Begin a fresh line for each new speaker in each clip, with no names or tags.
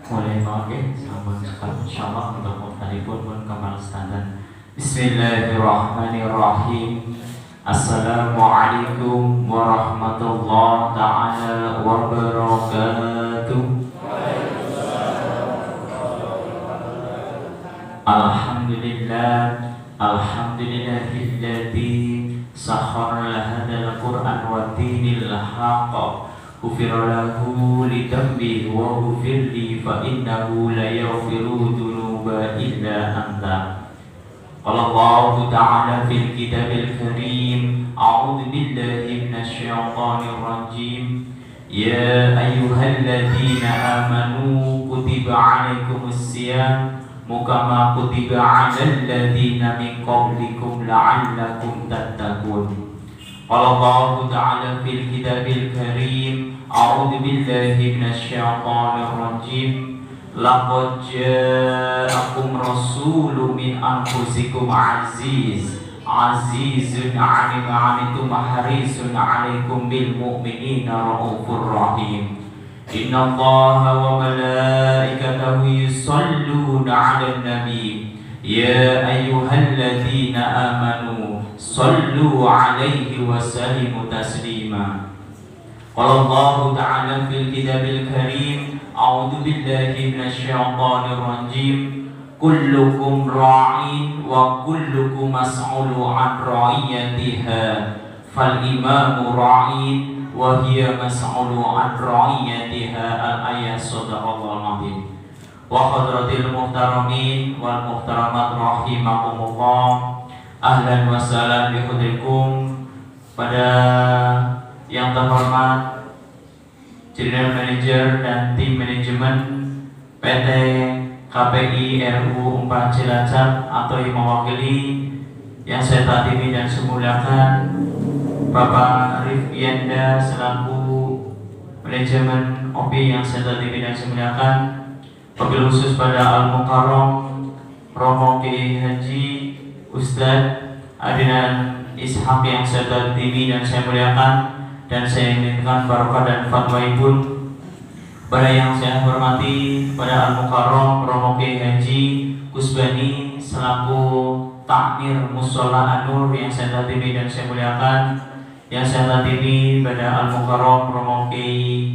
Mulai mungkin sampun sekali insyaallah untuk mukhtalifun pun kembali standar. Bismillahirrahmanirrahim. Assalamualaikum warahmatullahi taala wabarakatuh. Alhamdulillah, alhamdulillahilladzi sakhkhara hadal Qur'an wa dinil haqq. Ghufira lahu lidambi wa ghufirli fa innahu la yaghfiru dzunuba illa anta. Qala Allahu ta'ala fil kitabil karim, a'udzu billahi minasy syaithanir rajim. Ya ayyuhalladzina amanu kutiba 'alaikumus syiyam kama kutiba 'alal ladzina min qablikum la'allakum tattaqun. Qala Allahu ta'ala fil kitabil karim, a'udzu billahi minasy syaithanir rajim. Laqad ja'akum rasulun min anfusikum azizun 'alaihi ma 'anittum harisun 'alaikum bil mu'minina raufur rahim. Innallaha wa malaikatahu yusholluna 'alan nabi. Ya ayyuhalladzina amanu sallu 'alaihi wa sallimu taslima. Qala Allahu ta'ala fil kitabil karim, a'udzu billahi minasy syaithanir rajim. Kullukum ra'in wa kullukum mas'ulu 'an ra'iyatiha. Fal imamu ra'in wa hiya mas'ulu 'an ra'iyatiha. Al-ayat sadaqallahul azim. Wa hadratil muhtaramin wal muhtaramat rahimakumullah. Ahlan wa salam bi hudrikum. Pada yang terhormat General Manager dan tim manajemen PT KPI RU 4 Cilacap atau yang mewakili yang saya taatimi dan semuliakan Bapak Rifyanda selaku manajemen OP yang saya taatimi dan semuliakan, wabil khusus pada Al-Mukarram Romo Kiai Haji Ustadz Adnan Ishaq yang saya taatimi dan saya muliakan, dan saya inginkan barokah dan fatwa pun pada yang saya hormati pada Al-Mukarram Romo Kiai Haji Kusbani selaku takmir Mushola An-Nur yang saya taatimi dan saya muliakan, yang saya taatimi pada Al-Mukarram Romo Kiai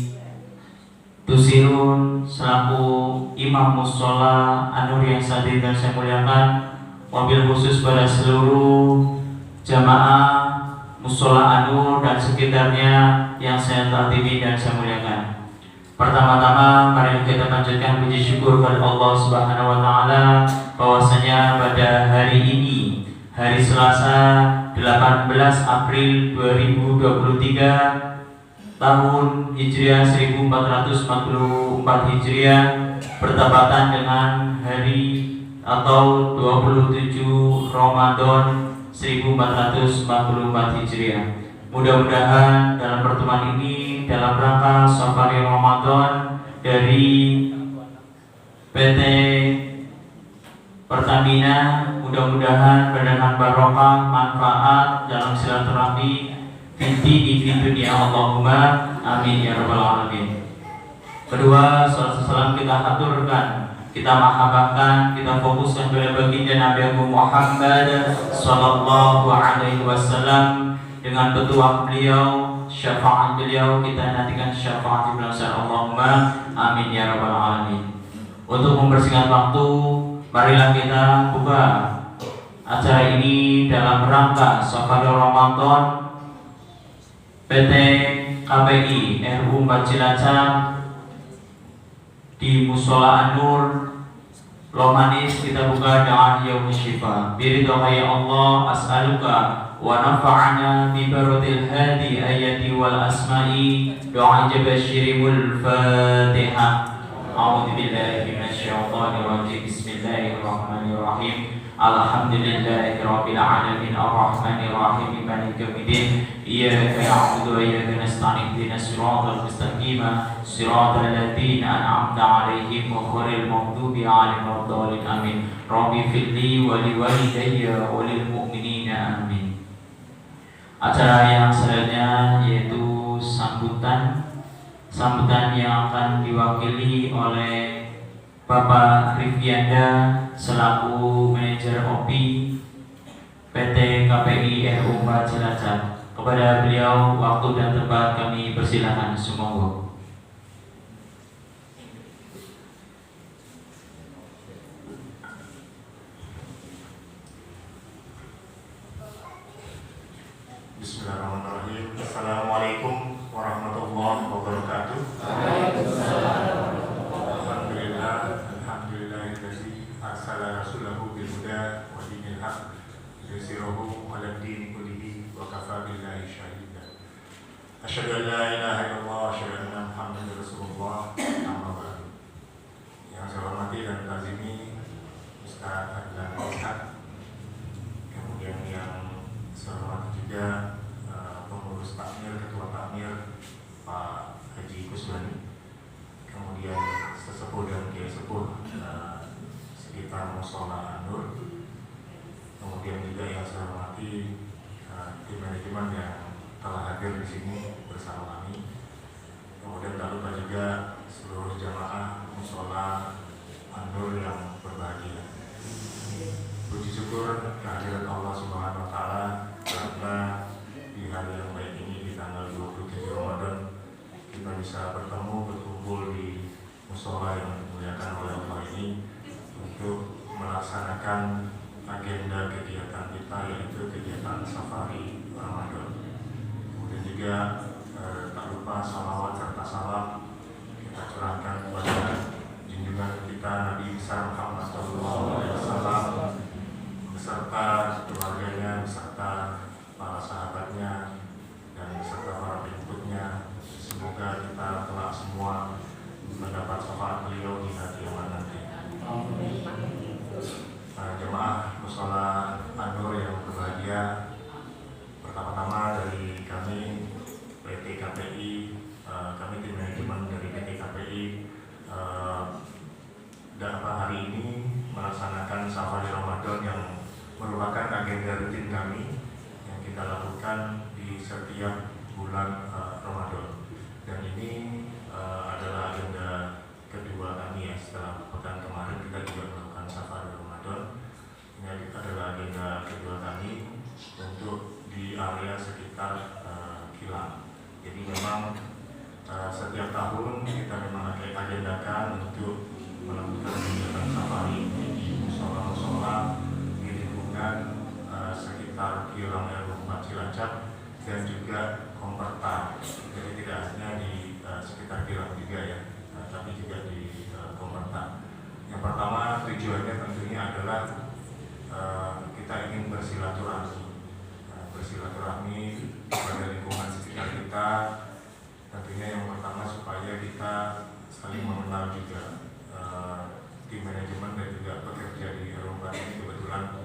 Tusirun selaku Imam Mushola An-Nur yang saya taatimi dan saya muliakan, wabil khusus pada seluruh jamaah Mushola An-Nur dan sekitarnya yang saya taatimi dan saya muliakan. Pertama-tama mari kita panjatkan puji syukur kepada Allah Subhanahu wa taala bahwasanya pada hari ini, hari Selasa 18 April 2023 tahun Hijriah 1444 Hijriah bertepatan dengan hari atau 27 Ramadan 1444 Hijriah. Mudah-mudahan dalam pertemuan ini dalam rangka Safari Ramadan dari PT Pertamina, mudah-mudahan berdengan barokah manfaat dalam silaturahmi di dunia, Allahumma amin ya rabbal alamin. Kedua, salam kita haturkan, kita mahabbahkan, kita fokuskan pada baginda Nabi Muhammad sallallahu alaihi wasallam dengan petuah beliau, syafaat beliau, kita nantikan syafaat beliau. Allahumma amin ya rabbal alamin. Untuk membersihkan waktu, marilah kita buka acara ini dalam rangka Safari Ramadan PT KPI RU 4 Cilacap di Mushola An-Nur Lomanis. Kita buka dengan yaumul syifa. Biridha ya Allah as'aluka wa nafa'ana bi baradil hadi ayati wal asma'i. Doa jabashirimul Fatihah. A'udzu billahi minasy syaithanir rajim. Bismillahirrahmanirrahim. Alhamdulillahirabbil alamin arrahmanir rahim maliki yaumiddin. Iyyaka na'budu wa iyyaka nasta'in ihdinas siratal mustaqim siratal ladzina an'amta 'alaihim ghairil maghdubi 'alaihim waladdallin amin. Rabbi firli wa liwalidayya wa lil mu'minina amin. Acara yang selanjutnya yaitu sambutan yang akan diwakili oleh Bapak Rivianda selaku manajer OP PT KPI RU 4 Cilacap. Kepada beliau waktu dan tempat kami persilakan, semoga.
Bismillahirrahmanirrahim. Assalamualaikum warahmatullahi wabarakatuh. Alhamdulillah, alhamdulillahillazi arsala rasulahu bil huda wa dinil haq yusirahu 'alad dini kullihi wa kafa billahi shahida. Asyhadu an la ilaha illallah wa asyhadu anna Muhammadar Rasulullah. Amma ba'du. Yang saya hormati dan tazimi Ustaz Adlan Ishaq, kemudian yang saya hormati juga pengurus takmir, ketua takmir Pak Haji Kusbani, kemudian sesepuh dan kiai sepuh sekitar Mushola An-Nur, kemudian juga yang saya hormati tim manajemen yang telah hadir di sini bersama kami, kemudian tak lupa juga seluruh jamaah Mushola An-Nur yang berbahagia. Puji syukur kehadirat Allah Subhanahu wa Ta'ala karena di hari yang baik ini, di tanggal 27 Ramadan, kita bisa bertemu, berkumpul di mushola yang dimuliakan oleh Allah ini untuk melaksanakan agenda kegiatan kita, yaitu kegiatan safari Ramadan. Kemudian juga tak lupa salawat serta salam kita curahkan kepada junjungan kita Nabi besar Muhammad SAW beserta keluarganya, beserta para sahabatnya, dan beserta para pengikutnya. Semoga kita kelak semua mendapat syafaat beliau di hari kiamat nanti. Jemaah Mushola An-Nur yang berbahagia, pertama-tama dari kami PT KPI, kami tim manajemen dari PT KPI hari ini melaksanakan safari Ramadan yang merupakan agenda rutin kami yang kita lakukan di setiap bulan Ramadan. Dan ini adalah agenda kedua kami ya, setelah pekan kemarin kita juga melakukan safari Ramadan. Ini adalah agenda kedua kami untuk di area sekitar Kilang. Jadi memang setiap tahun kita memang agendakan untuk melakukan kegiatan safari di musola-musola di lingkungan sekitar Kilang RU 4 Cilacap dan juga Komperta. Jadi tidak hanya di sekitar Kilang juga ya, tapi juga di Komperta. Yang pertama tujuannya tentunya adalah kita ingin bersilaturahmi pada lingkungan sekitar kita. Tentunya yang pertama supaya kita saling mengenal juga. Tim manajemen dan juga pekerja di RU 4 ini kebetulan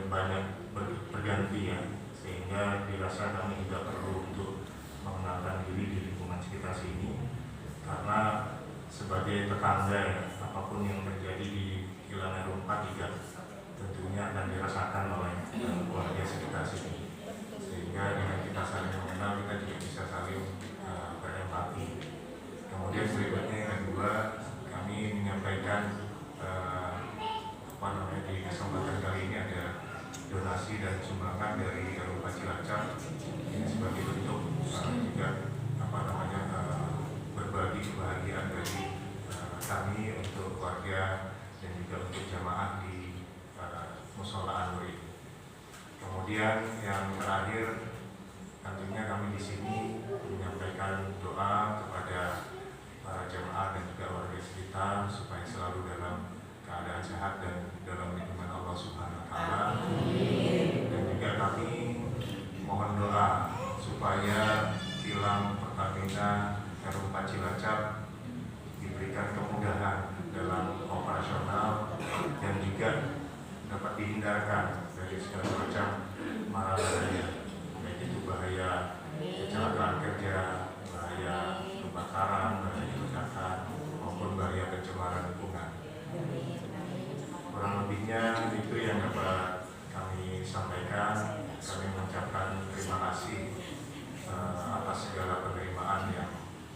banyak berganti ya, sehingga dirasa kami juga perlu untuk mengenalkan diri di lingkungan sekitar sini, karena sebagai tetangga ya, apapun yang terjadi di Kilang RU 4 juga tentunya akan dirasakan oleh warga sekitar sini, sehingga dengan kita saling mengenal kita juga bisa saling berempati. Kemudian berikutnya yang kedua, kami menyampaikan di kesempatan kali ini ada donasi dan sumbangan dari RU 4 Cilacap. Ini sebagai bentuk juga berbagi kebahagiaan dari kami untuk warga dan juga untuk jamaah di Mushola An-Nur ini. Kemudian yang terakhir, tentunya kami di sini menyampaikan doa kepada para jamaah dan juga warga sekitar supaya selalu dalam keadaan sehat dan dalam lindungan Allah Subhanahu wa Ta'ala. Dan juga kami mohon doa supaya Kilang Pertamina RU 4 Cilacap diberikan kemudahan dalam operasional dan juga dapat dihindarkan dari segala macam mara bahaya, baik itu bahaya kecelakaan kerja, bahaya kebakaran, bahaya ledakan, maupun bahaya pencemaran lingkungan. Kurang lebihnya itu yang dapat kami sampaikan. Kami mengucapkan terima kasih atas segala penerimaan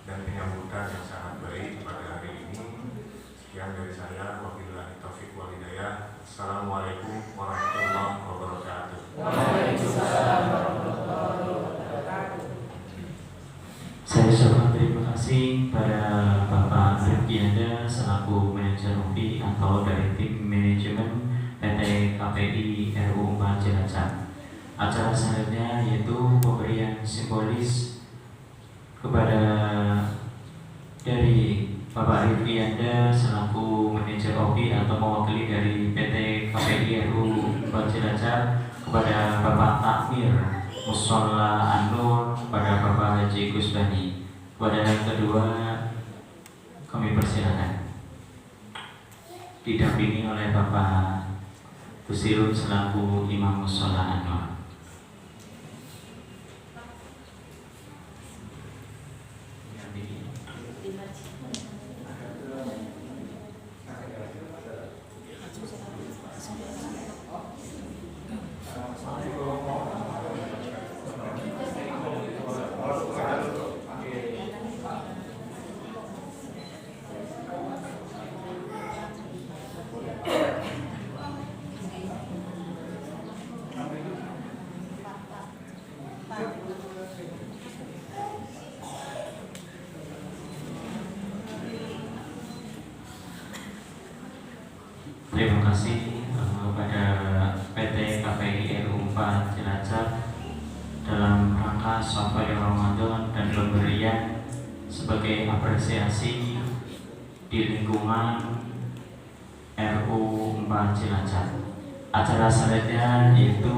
dan penyambutan yang sangat baik pada hari ini.
kasih pada Bapak Rifkianda selaku manajer OPI atau dari tim manajemen PT KPI RU 4 Cilacap. Acara selanjutnya yaitu pemberian simbolis kepada dari Bapak Rifkianda selaku manajer OPI atau mewakili dari PT KPI RU 4 Cilacap kepada Bapak Takmir Mushola An-Nur, kepada Bapak Haji Gusbani. Kepada yang kedua kami persilakan didampingi oleh Bapak Kusirun selaku Imam Mushola An-Nur. Terima kasih kepada PT KPI RU 4 Cilacap dalam rangka Safari Ramadan dan pemberian sebagai apresiasi di lingkungan RU 4 Cilacap. Acara selanjutnya yaitu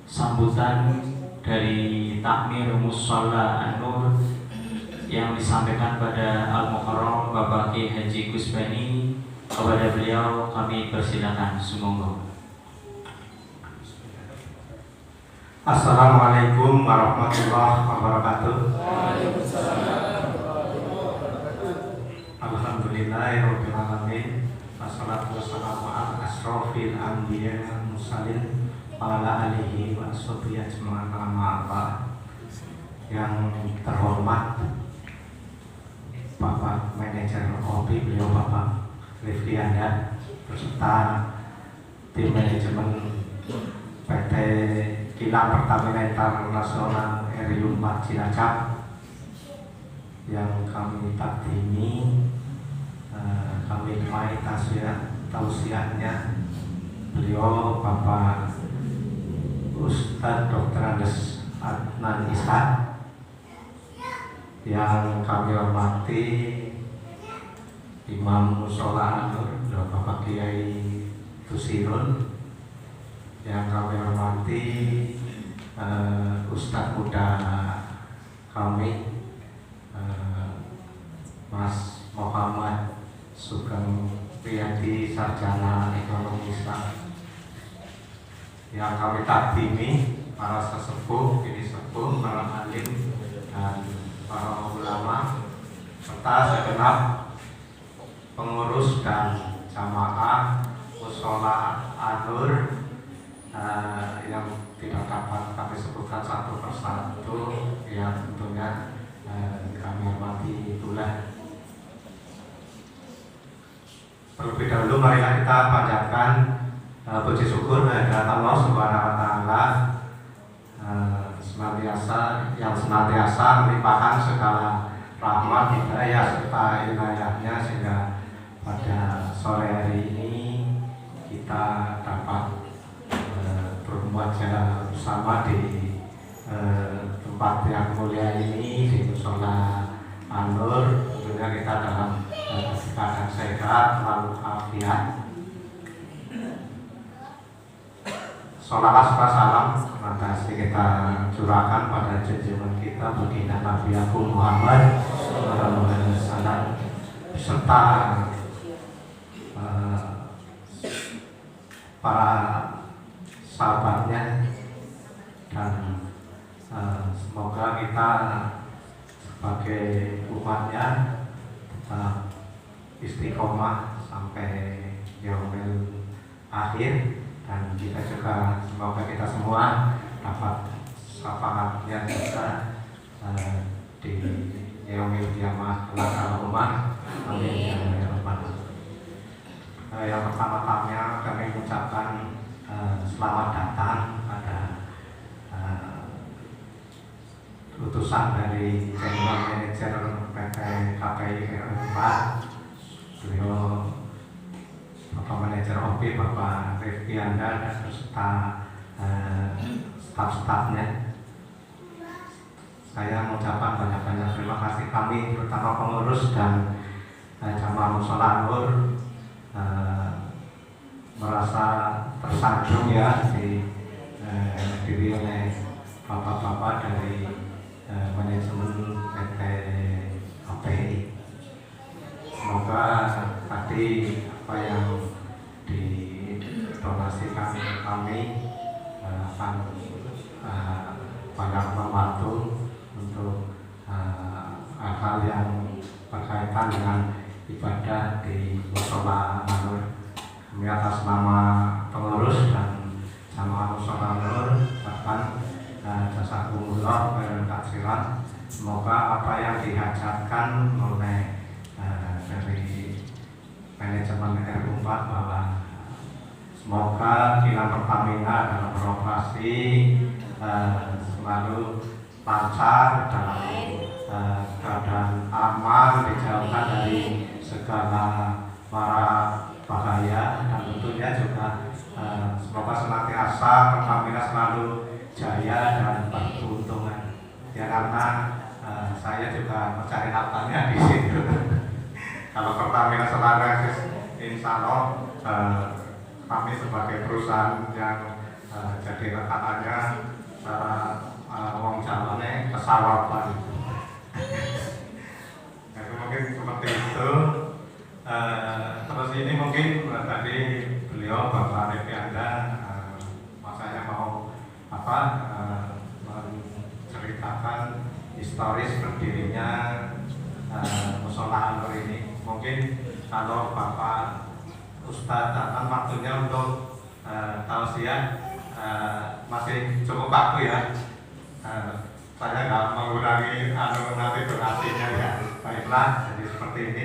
sambutan dari Takmir Mushola An-Nur yang disampaikan pada Al-Mukarram Bapak Ki Haji Gusbani. Kepada beliau kami persilakan, semoga.
Assalamualaikum warahmatullahi wabarakatuh. Alhamdulillahirabbil alamin. Wassalatu wassalamu ala asrofil anbiya wal mursalin wa ala alihi wa sahbihi ajmain. Yang terhormat Bapak Manajer OPI, beliau Bapak Rifkianda beserta tim manajemen PT Kilang Pertamina Internasional RU 4 Cilacap yang kami takdimi, kami mai tausiahnya beliau Bapak Ustadz Dr. Andes Adnan Ishak, yang kami hormati Imam Mushola An-Nur, Bapak Kiai Tusirun, yang kami hormati Ustadz muda kami Mas Muhammad Sugeng Priyadi, Sarjana Ekonomi Islam, yang kami takdimi para sesepuh, ini sepuh, para alim dan para ulama serta segenap pengurus dan jamaah Mushola An-Nur yang tidak dapat kami sebutkan satu persatu, yang tentunya kami hormati itulah. Terlebih dahulu marilah kita panjatkan puji syukur kehadirat Allah Subhanahu wa Ta'ala yang senantiasa melimpahkan segala rahmat, hidayah serta inayahnya, sehingga pada sore hari ini kita dapat bermuajalah bersama di tempat yang mulia ini, di Mushola An-Nur. Tentunya kita dalam keadaan sehat walafiat. Sholawat serta salam mantasi kita curahkan pada junjungan kita baginda Nabi Agung Muhammad sallallahu alaihi wasallam beserta para sahabatnya, dan semoga kita sebagai umatnya tetap istiqomah sampai yaumil akhir, dan kita juga semoga kita semua dapat syafaatnya juga di yaumil kiamah kelak al-umar. Amin ya rabbal alamin. Yang pertama-tama kami mengucapkan selamat datang pada utusan dari General Manager RW4, beliau Bapak Manajer OP, Bapak Rifki Anda, dan beserta staf-stafnya. Saya mengucapkan banyak-banyak terima kasih kami, terutama pengurus dan jamaah mushola Nur, merasa tersanjung ya diri oleh bapak-bapak dari manajemen PT API. Semoga tadi apa yang didonasikan kami akan banyak membantu untuk hal yang berkaitan dengan ibadah di mushola Nur. Kami atas nama pengurus dan jamaah mushola Nur bahkan jazakumullah khairan katsiran. Semoga apa yang dihajatkan oleh dari manajemen RW4 bahwa semoga kilang Pertamina dalam beroperasi selalu lancar, dalam keadaan aman, dijauhkan dari segala mara bahaya, dan tentunya juga semoga senantiasa Pertamina selalu jaya dan berkeuntungan. Ya, karena saya juga mencari nafkahnya di situ. Kalau Pertamina selalu eksis, insya Allah kami sebagai perusahaan yang jadi rekanannya secara wong jawane kesawapan. Jadi mungkin seperti itu. Terus ini mungkin tadi beliau Bapak Rifki Anda masanya mau menceritakan historis berdirinya mushola Nur ini. Mungkin kalau Bapak Ustadz datang waktunya untuk tausiah masih cukup waktu ya. Saya nggak mengurangi nanti donasinya ya. Baiklah, jadi seperti ini.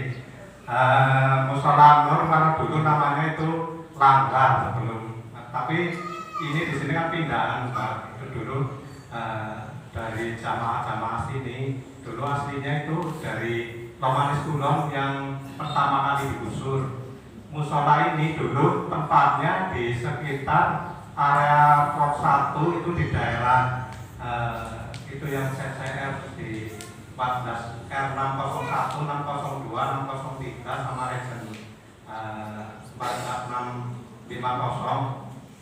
Mushola Nur karena dulu namanya itu Langgar sebelum, tapi ini di sini kan pindahan Pak. Itu dulu dari jamaah-jamaah sini. Dulu aslinya itu dari Lomanis Kulon yang pertama kali digusur. Mushola ini dulu tempatnya di sekitar area Pos 1 itu di daerah itu yang CCR di 14 R601, 602, 603 sama Regen 4650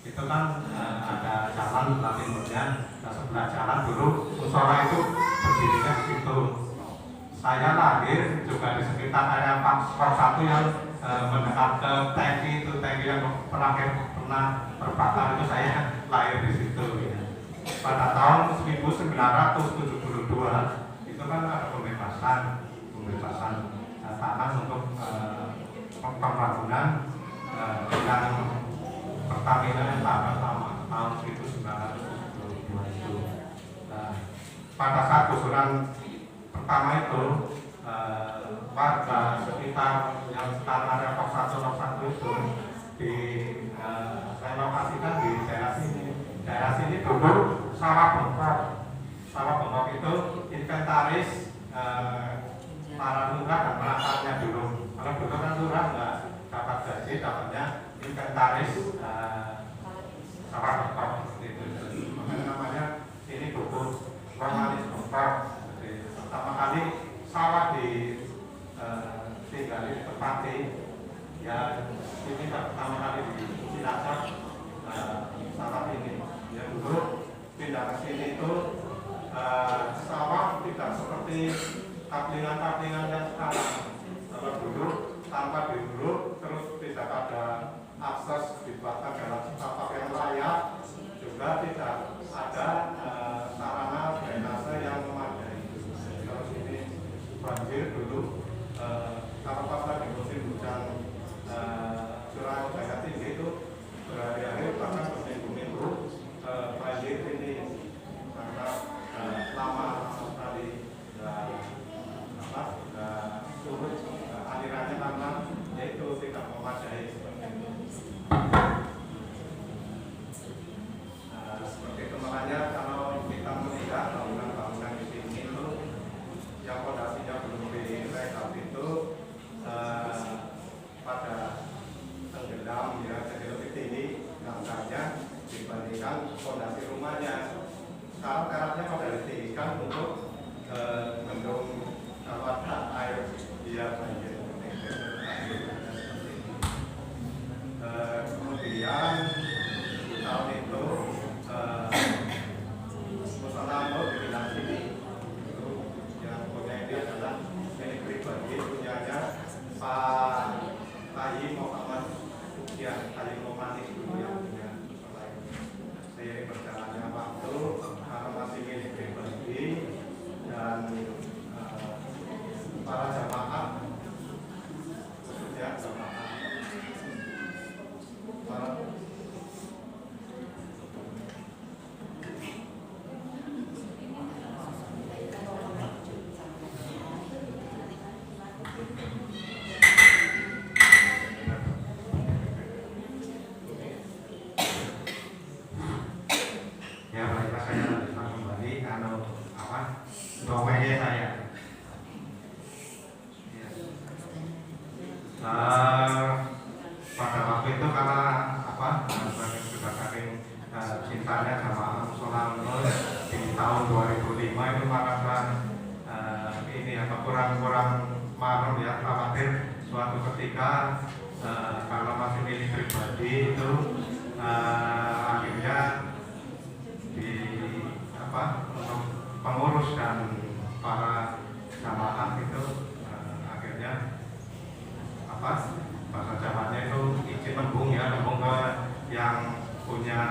itu kan ada jalan sebelah timurnya. Nah, sebelah jalan dulu mushola itu berdirinya di situ. Saya lahir juga di sekitar area Pos 1 yang mendekat ke tangki itu, tangki yang terakhir pernah terbakar itu saya lahir di situ ya. Pada tahun 1972 itu kan ada pembebasan tanah untuk pembangunan kilang Pertamina yang pertama tahun 1972 itu. Pada saat gusuran pertama itu warga sekitar yang sekarang ada Pos 1 itu saya lokasikan di daerah sini. Daerah sini dulu sawah bengkok. Sawah bengkok itu inventaris para lurah dan perangkatnya dulu. Kalau dulu kan lurah nggak dapat gaji, dapatnya inventaris sawah bengkok itu. Makanya namanya ini dulu Lomanis bengkok. Pertama kali sawah tinggal di tempati ya, ini pertama kali di Cilacap sawah ini ya. Dulu pindah ke sini itu sawah tidak seperti kaplingan-kaplingan yang sekarang. Kalau dulu tanpa diuruk, terus tidak ada akses dibuatkan dalam tapak yang layak, juga tidak ada sarana drainase yang memadai. Kalau sini banjir dulu, kalau pas lagi musim hujan curah hujan tinggi itu berhari-hari bahkan berminggu-minggu banjir ini karena lama sekali surut alirannya karena yaitu tidak memadai seperti itu. Seperti itu, makanya kalau kita melihat bangunan-bangunan di sini itu yang fondasinya belum Pada waktu itu karena sudah saking cintanya sama musola Nur di tahun 2005 itu merasa ini kurang marah ya, khawatir suatu ketika kalau masih milik pribadi itu akhirnya untuk pengurus dan para jamaah itu akhirnya bahasa Jawanya itu izin lembung ke yang punya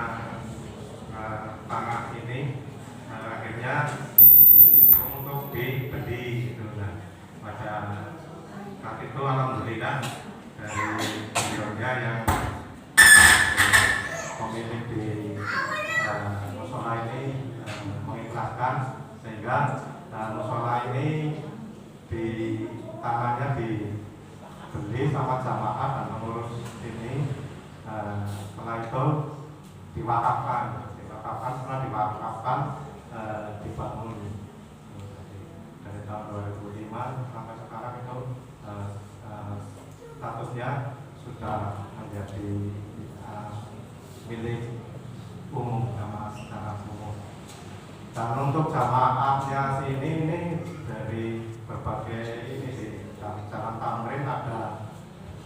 tanah ini, akhirnya untuk dibeli gitu. Nah, pada saat itu alhamdulillah dari beliaunya yang pemilik di musola ini mengikhlaskan sehingga musola ini di tanahnya dibeli sama jamaah dan pengurus ini. Setelah itu diwakafkan dibangun dari tahun 2005 sampai sekarang itu statusnya sudah menjadi milik umum secara umum. Dan untuk jamaahnya sini ini dari berbagai ini di Jalan Tamrin ada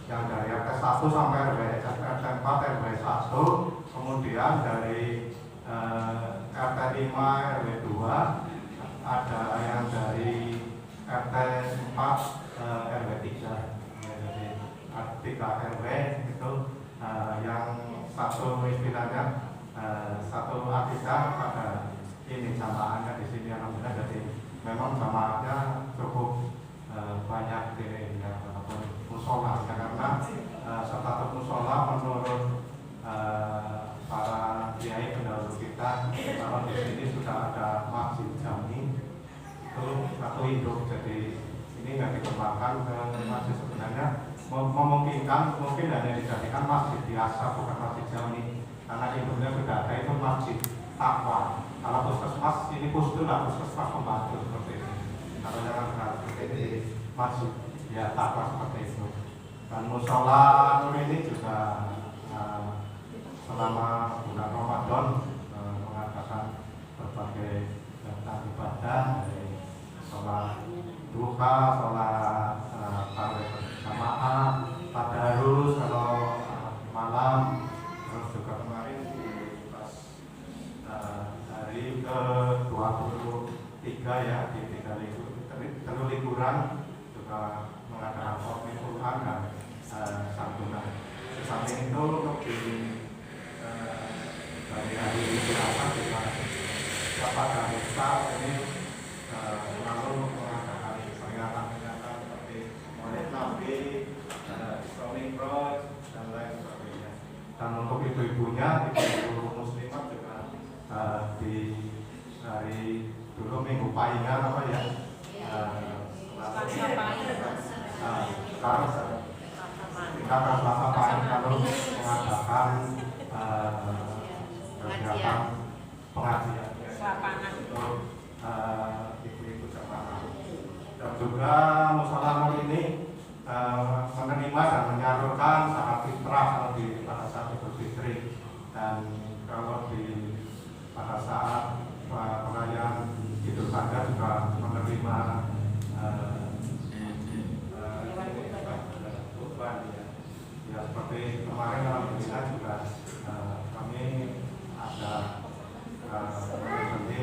yang dari RT 1 sampai RT 4, RW 1, kemudian dari RT 5, RW 2, ada yang dari RT 4, RW 3, jadi 3 RW itu yang satu istilahnya satu akidah pada ini jamaahnya di sini alhamdulillah. Jadi memang jamaahnya cukup banyak ini ya, walaupun musola ya, karena status musola menurut para kiai pendahulu kita kalau di sini sudah ada masjid jami itu satu induk, jadi ini nggak dikembangkan ke masjid. Sebenarnya memungkinkan mungkin hanya dijadikan masjid biasa bukan masjid jami, karena induknya sudah ada, itu masjid takwa. Kalau puskesmas ini puskesmas pembantu seperti ini, kalau jangan seperti ini masjid ya takwa seperti itu. Dan musola Nur ini juga selama bulan Ramadan mengadakan berbagai kegiatan ibadah, dari sholat duha, sholat tarawih berjamaah, tadarus kalau malam, terus juga kemarin di pas hari ke-23 ya, di 3 liburan juga mengadakan khotbah Quran dan santunan. Di samping itu untuk dari hari Selasa juga pada desa ini selalu mengadakan peringatan seperti Maulid Nabi, Isra Mi'raj dan lain sebagainya. Dan untuk ibu-ibunya, ibu muslimat juga dari dulu minggu paingan apa ya, sekarang Selasa Pahing kalau mengadakan kegiatan pengajian untuk ibu-ibu jamaah. Dan juga musola Nur ini menerima dan menyalurkan zakat fitrah kalau pada saat Idul Fitri, dan kalau pada saat perayaan Idul Adha juga menerima ya, seperti kemarin alhamdulillah juga kami ada membeli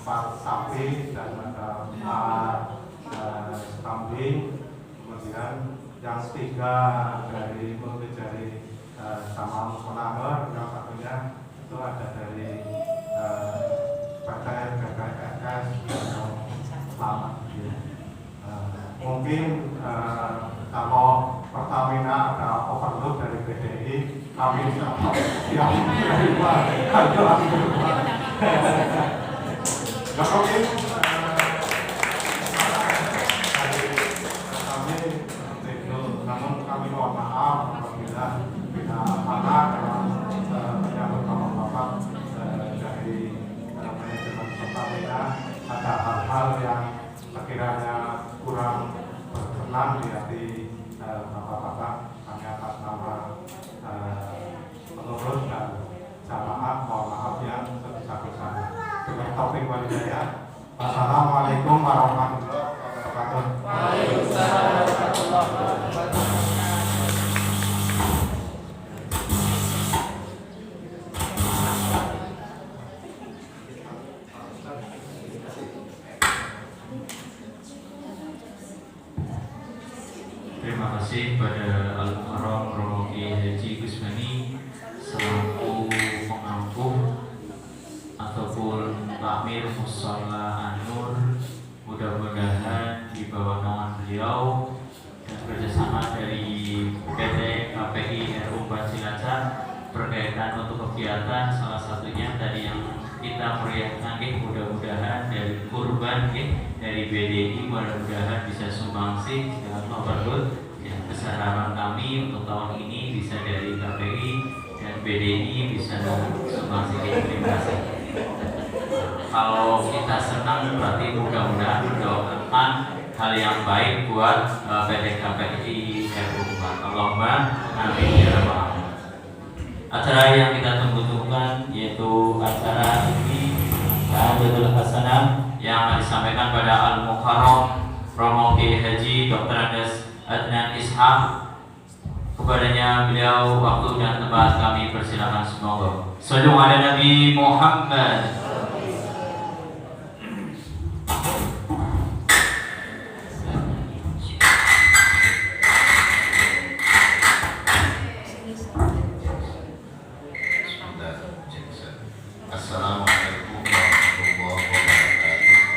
4 sapi dan ada 4 kambing, kemudian yang 3 dari sama musola Nur, yang satunya itu ada dari BPS yang selamat ya. Mungkin kalau Pertamina ada overload dari BDI, kami siap menerima. Nggak mungkin kami itu, namun kami mohon maaf apabila tidak amanah dalam menyambut bapak-bapak dari manajemen Pertamina ada hal-hal yang sekiranya kurang berkenan di hati bapak-bapak, kami atas nama pengurus dan jamaah mohon maaf yang sebesar-besarnya. Dengan taufik wal hidayah. Assalamualaikum warahmatullahi wabarakatuh.
Waalaikumsalam warahmatullahi wabarakatuh.
Terima kasih pada Al-Mukarram Romo Kiai Haji Gus Bani selaku pengampuh ataupun takmir Mushola An-Nur. Mudah-mudahan di bawah naungan beliau dan kerjasama dari PT KPI RU Cilacap berkaitan untuk kegiatan salah satunya tadi yang kita meriahkan, mudah-mudahan dari kurban dari BDI mudah-mudahan bisa sumbangsi segala berikut yang besar harapan kami untuk tahun ini bisa dari KPI dan BDI bisa sumbangsi. Terima kasih. Kalau kita senang berarti mudah-mudahan mendoakan hal yang baik buat PT KPI RU. Allahumma amin ya rabbal alamin. Acara yang kita tunggu-tunggukan yaitu acara ini Syahadatul Hasanah yang akan disampaikan pada Al-Mukarram Romo Kiai Haji Dr. Andes Adnan Ishaq. Kepadanya beliau waktu dan tempat kami persilakan semoga. Sallu ala Nabi Muhammad.
Assalamualaikum warahmatullahi wabarakatuh.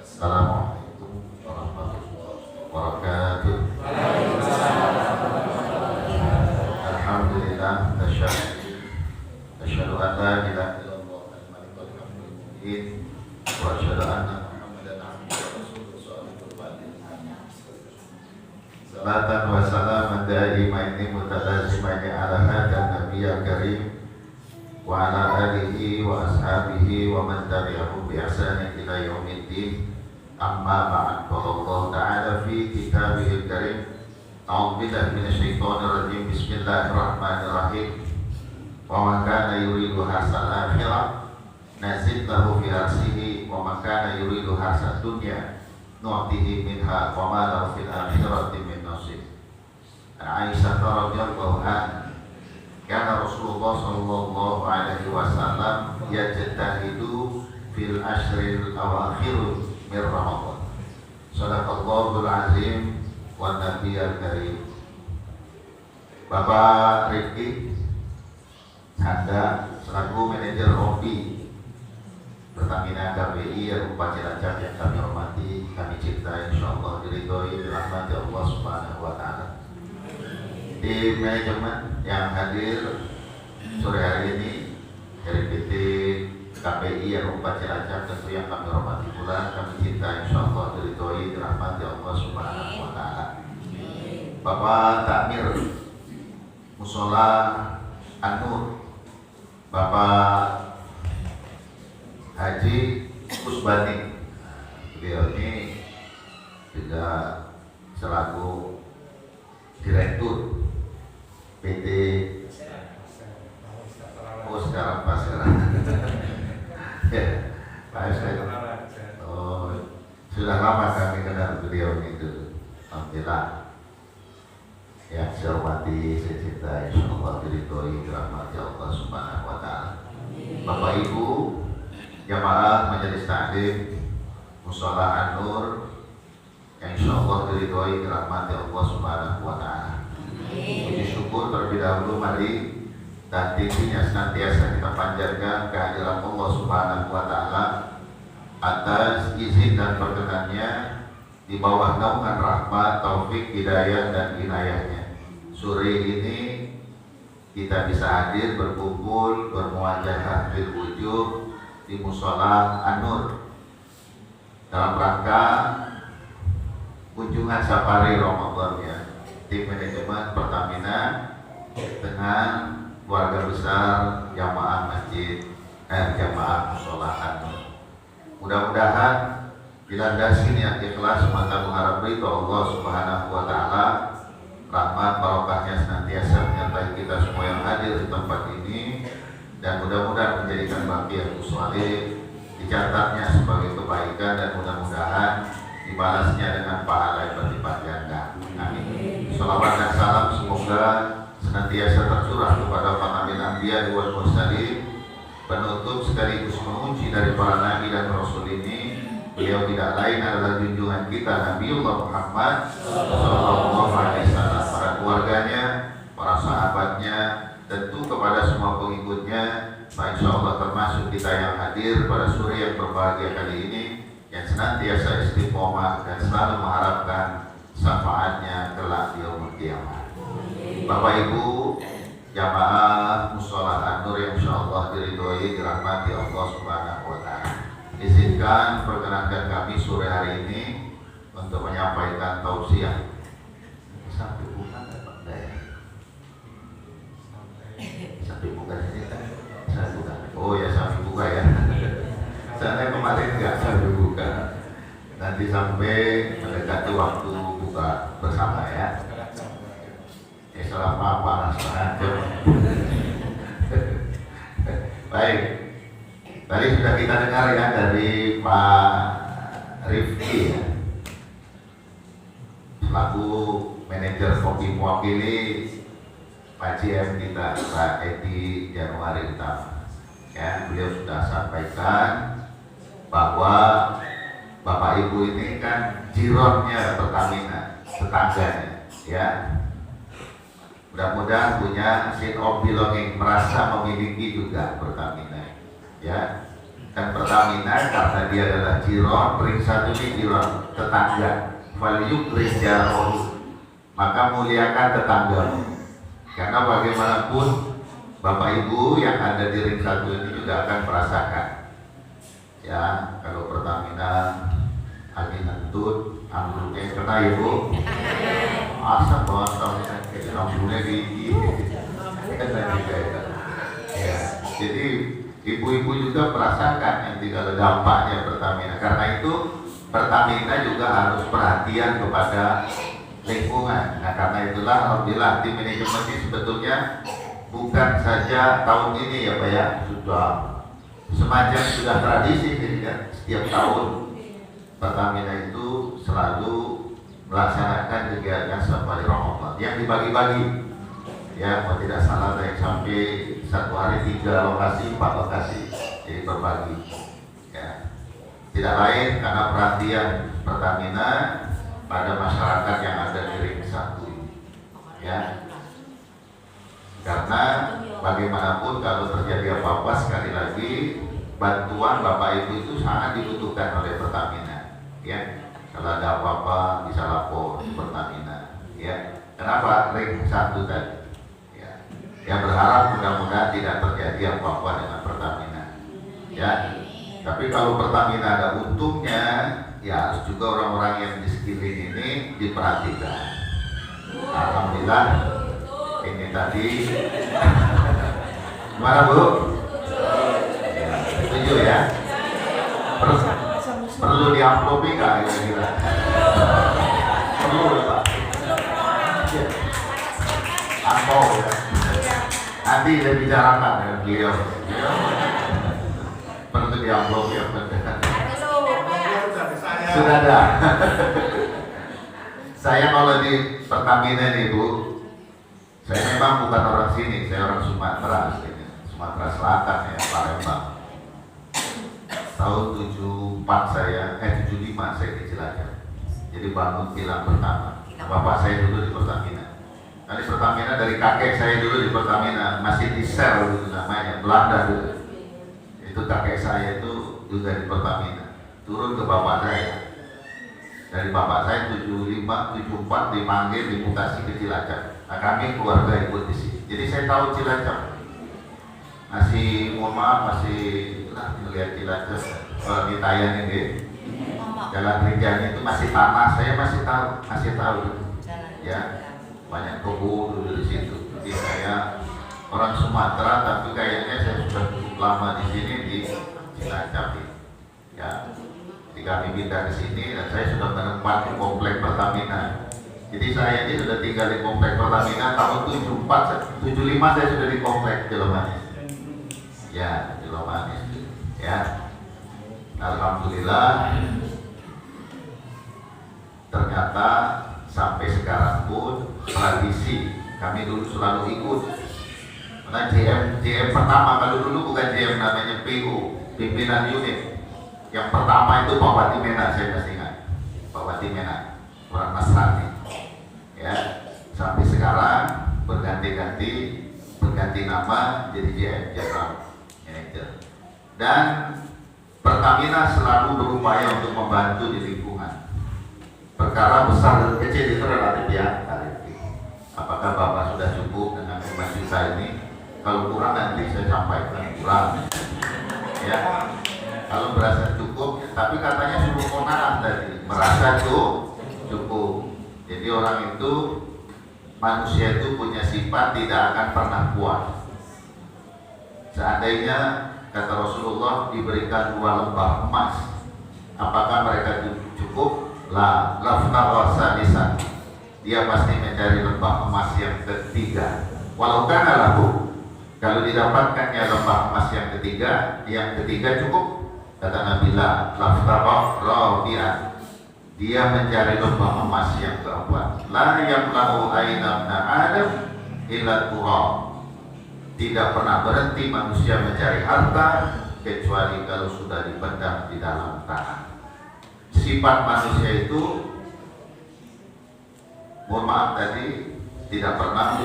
Assalamualaikum warahmatullahi wabarakatuh. Alhamdulillah, asyhadu an la ilaha illallah al-malikul hamdul mubin wa asyhadu anna Muhammadan abduhu wa rasuluhu shalitul fadil. Salatan wa salaman daimaini mutalazimaini ala hadzal nabiyyil karim wa ala alihi wa ashabihi wa man tabi'ahum bi ihsanin ila yaumiddin. Amma ba'd. Allah ta'ala fi kitabihil karim. A'udzu billahi minasyaitonir rajim. Bismillahirrahmanirrahim. Wa man kana yuridu harsal akhirah nazid lahu fi harsihi wa man kana yuridu harsad dunya nu'tihi minha wa ma lahu fil akhirati min nasib. Aisyah radhiyallahu anha, kana Rasulullah sallallahu alaihi wasallam yajtahidu fil ashril awakhir min Ramadan. Sadaqallahul azim wa nabiyal karim. Bapak Rifki Handa selaku manajer Rompi Pertamina KPI RU Cilacap yang kami hormati, kami cintai, insyaallah diridhoi dirahmati Allah Subhanahu wa taala. Di manajemen yang hadir sore hari ini dari PT KPI RU Cilacap tentu yang kami hormati pula, kami cintai, insyaallah diridhoi dirahmati Allah Subhanahu wa taala. Bapak Takmir Mushola An-Nur, Bapak Haji Kusbani, beliau ini juga selaku Direktur PT. Oh sekarang Pak sekarang. Ya, Pak saya. Oh, sudah lama kami kenal beliau itu. Alhamdulillah. Ya, saya hormati, saya cintai, insyaallah diridhoi rahmat Allah Subhanahu wa taala. Bapak Ibu, jamaah majelis taklim Mushola An-Nur yang insyaallah diridhoi rahmat Allah Subhanahu wa taala. Puji syukur terlebih dahulu mari dan tingginya senantiasa kita panjatkan kehadiran Allah Subhanahu wa taala atas izin dan perkenannya di bawah naungan rahmat, taufik, hidayah dan inayahnya. Sore ini kita bisa hadir berkumpul bermuajahah bil wujuh di Mushola An-Nur dalam rangka kunjungan safari Ramadan ya. Tim manajemen Pertamina dengan keluarga besar jamaah jamaah Mushola An-Nur. Mudah-mudahan dilandasi niat ikhlas maka mengharap ridho Allah Subhanahu wa taala, rahmat barokahnya senantiasa menyertai kita semua yang hadir di tempat ini, dan mudah-mudahan menjadikan baqiyyatus shalih, dicatatnya sebagai kebaikan dan mudah-mudahan dibalasnya dengan pahala yang berlipat ganda. Amin. Shalawat dan salam semoga senantiasa tercurah kepada Khatamul Anbiya wal Mursalin, penutup sekaligus mengunci dari para nabi dan rasul ini. Beliau tidak lain adalah junjungan kita Nabiullah Muhammad sallallahu alaihi wasallam, para keluarganya, para sahabatnya, tentu kepada semua pengikutnya. Insyaallah termasuk kita yang hadir pada sore yang berbahagia kali ini, yang senantiasa istiqomah dan selalu mengharapkan syafaatnya kelak di yaumul qiyamah. Bapak Ibu jamaah Mushola An-Nur yang insyaallah diridhoi dirahmati Allah Subhanahu wa taala. Izinkan perkenankan kami sore hari ini untuk menyampaikan tausiah. Sampai buka Pak Daya. Sampai buka ini kan? Saya buka. Oh ya sampai buka ya. Saya kemarin nggak sampai buka. Nanti sampai mendekati waktu buka bersama ya. Selama panas saja. Baik. Tadi sudah kita dengar ya dari Pak Rifki ya, selaku manajer kopi mewakili Pak GM kita Pak Edi Januari Utama. Ya, beliau sudah sampaikan bahwa Bapak Ibu ini kan jironnya Pertamina, tetangganya ya. Mudah-mudahan punya sense of belonging, merasa memiliki juga Pertamina ya. Dan Pertamina karena dia adalah jiron, ring satu ini jiron tetangga, value jaroh, maka muliakan tetanggamu. Karena bagaimanapun Bapak Ibu yang ada di ring satu ini juga akan merasakan ya, kalau Pertamina angin ngentut, ambruknya kena ya Bu. Asap banget ambruknya gigi. Ya, jadi ibu-ibu juga merasakan nanti kalau dampaknya Pertamina. Karena itu Pertamina juga harus perhatian kepada lingkungan. Nah karena itulah alhamdulillah tim manajemen ini sebetulnya bukan saja tahun ini ya Pak ya, sudah semacam sudah tradisi jadi kan, setiap tahun Pertamina itu selalu melaksanakan kegiatan safari Ramadan yang dibagi-bagi. Ya, kalau tidak salah saya sampai satu hari 3 lokasi, 4 lokasi, jadi berbagi. Ya, tidak lain karena perhatian Pertamina pada masyarakat yang ada di ring 1 ini. Ya, karena bagaimanapun kalau terjadi apa-apa sekali lagi bantuan Bapak Ibu itu sangat dibutuhkan oleh Pertamina. Ya, kalau ada apa-apa bisa lapor Pertamina. Ya, kenapa ring 1 tadi? Yang berharap mudah-mudahan tidak terjadi apa-apa dengan Pertamina ya. Tapi kalau Pertamina ada untungnya ya harus juga orang-orang yang di sekeliling ini diperhatikan. Alhamdulillah ini tadi gimana Bu? Ya, setuju ya? Perlu diamplopi nggak kira-kira? Perlu Pak? Ampau ya. Nanti saya bicarakan dengan beliau. Perlu diambil ya benar. Sudah ada. Saya kalau di Pertamina nih Bu, saya memang bukan orang sini, saya orang Sumatera aslinya, Sumatera Selatan ya, Palembang. Tahun 75 saya di Cilacap. Jadi bangun kilang pertama. Bapak saya dulu di Pertamina. Nah, di Pertamina dari kakek saya dulu di Pertamina, masih di Shell dulu namanya, Belanda dulu. Itu kakek saya itu juga di Pertamina. Turun ke bapak saya. Dari bapak saya 75, 74 dipanggil dimutasi ke Cilacap. Nah, kami keluarga ikut di sini. Jadi saya tahu Cilacap. Masih, mohon maaf, masih melihat Cilacap di Tayan ini. Jalan Rijanya itu masih tanah, saya masih tahu. Ya, banyak kebun dulu di situ. Jadi saya orang Sumatera, tapi kayaknya saya sudah cukup lama di sini di Cilacap. Ya, kami pindah ke sini dan saya sudah menempati komplek Pertamina. Jadi saya ini sudah tinggal di komplek Pertamina tahun 74, 75 saya sudah di komplek Jelomanis. Ya, Jelomanis. Ya, alhamdulillah. Ternyata sampai sekarang pun tradisi kami dulu selalu ikut. Karena JM pertama, kalau dulu bukan JM namanya PU, pimpinan unit. Yang pertama itu Pak Wati Mena, saya masih ingat. Pak Wati Mena, orang Nasrani. Ya, sampai sekarang berganti nama jadi JM, General Manager. Dan Pertamina selalu berupaya untuk membantu di lingkungan. Perkara besar dan kecil itu relatif ya. Apakah Bapak sudah cukup dengan 5 juta ini? Kalau kurang nanti saya sampaikan kurang. Ya, kalau berasa cukup, tapi katanya suruh kona'ah tadi, merasa cukup. Jadi orang itu, manusia itu punya sifat tidak akan pernah puas. Seandainya kata Rasulullah diberikan 2 lembah emas, apakah mereka cukup? Laftar lisan. Dia pasti mencari lembah emas yang ketiga. Walau kana lahu, kalau didapatkannya lembah emas yang ketiga cukup. Kata Nabi laftar rabi'an. Dia mencari lembah emas yang keempat. La yamla'u aina Adam illa turab. Tidak pernah berhenti manusia mencari harta kecuali kalau sudah dipendam di dalam tanah. Sifat manusia itu, mohon maaf tadi, tidak pernah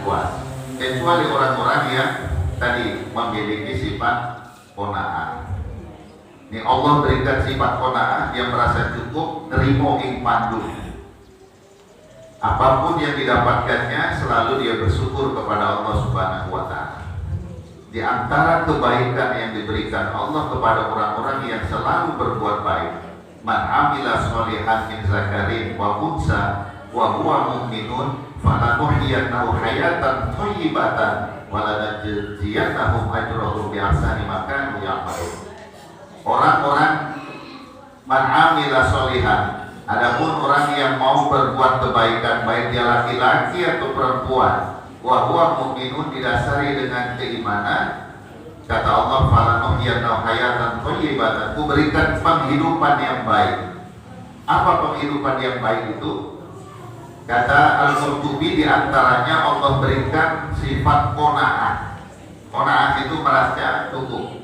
puas, kecuali orang-orang yang tadi memiliki sifat qanaah. Ini Allah berikan sifat qanaah, yang merasa cukup, nerimo ing pandu. Apapun yang didapatkannya selalu dia bersyukur kepada Allah Subhanahu wa Ta'ala. Di antara kebaikan yang diberikan Allah kepada orang-orang yang selalu berbuat baik, man amila sholihan min zakarin wa unsa wa huwa mu'minun falanuhyiyannahu hayatan thayyibatan wa lanajziyannahum ajrahum bi ahsani ma kanu ya'malun. Orang-orang man amila sholihan, adapun orang yang mau berbuat kebaikan, baik dia laki-laki atau perempuan, wa huwa mu'minun, didasari dengan keimanan. Kata Allah, falanuhyiyannahu hayatan thayyibatan, ku berikan penghidupan yang baik. Apa penghidupan yang baik itu? Kata Al-Qurtubi, di antaranya Allah berikan sifat qanaah. Qanaah itu merasa cukup.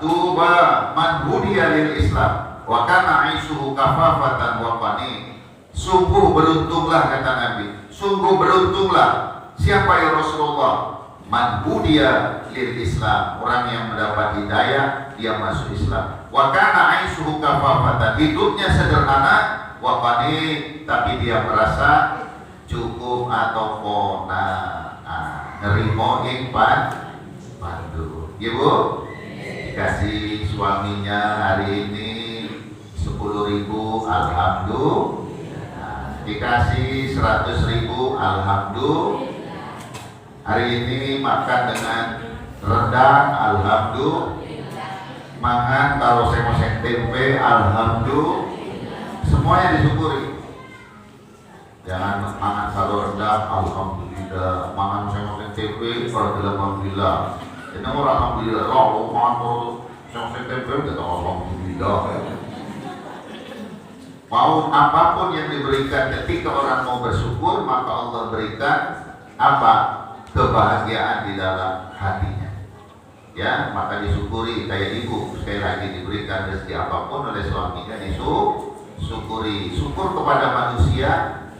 Tuba man hudiya lil Islam wa kana 'aishuhu kafafatan wa qani. Sungguh beruntunglah, kata Nabi, sungguh beruntunglah. Siapa ya Rasulullah? Man hudiya lil Islam, orang yang mendapat hidayah, dia masuk Islam. Wa kana 'aishuhu kafafatan, hidupnya sederhana, wa qani, tapi dia merasa cukup atau qanaah, nerimo ing pandu. Ya Bu, dikasih suaminya hari ini 10.000, alhamdulillah. Dikasih 100.000, alhamdulillah. Hari ini makan dengan rendang, alhamdulillah. Mangan kalau saya mau tempe, alhamdulillah. Semuanya disyukuri. Jangan mangan kalau rendah, alhamdulillah. Mangan sengok tempe, kalau alhamdulillah. Ini orang alhamdulillah, kalau mangan sengok tempe, kita alhamdulillah. Mau apapun yang diberikan, ketika orang mau bersyukur, maka Allah berikan apa? Kebahagiaan di dalam hatinya. Ya, maka disyukuri. Kayak ibu sekali lagi diberikan rezeki apapun oleh suaminya, disyukuri. Syukur kepada manusia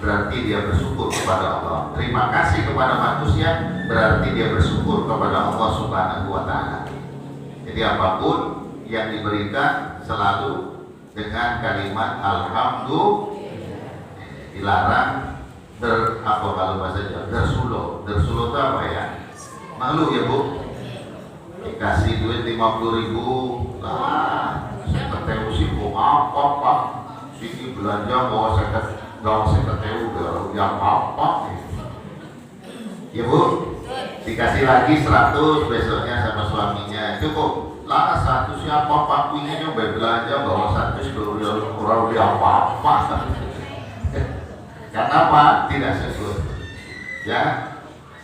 berarti dia bersyukur kepada Allah. Terima kasih kepada manusia berarti dia bersyukur kepada Allah Subhanahu wa Ta'ala. Jadi apapun yang diberikan selalu dengan kalimat alhamdulillah. Dilarang apa kalau bahasa Jawa, dersulo itu apa ya? Malu ya Bu? Dikasih duit 50.000 lah, seketeu sih apa Pak? Sini belanja bawa seketeu yang apa? Ya Bu, dikasih lagi 100 besoknya sama suaminya, cukup lah 100 siapa Pak? Punya nyoba belanja bawa 100 kurang apa? Karena apa? Tidak syukur. Ya,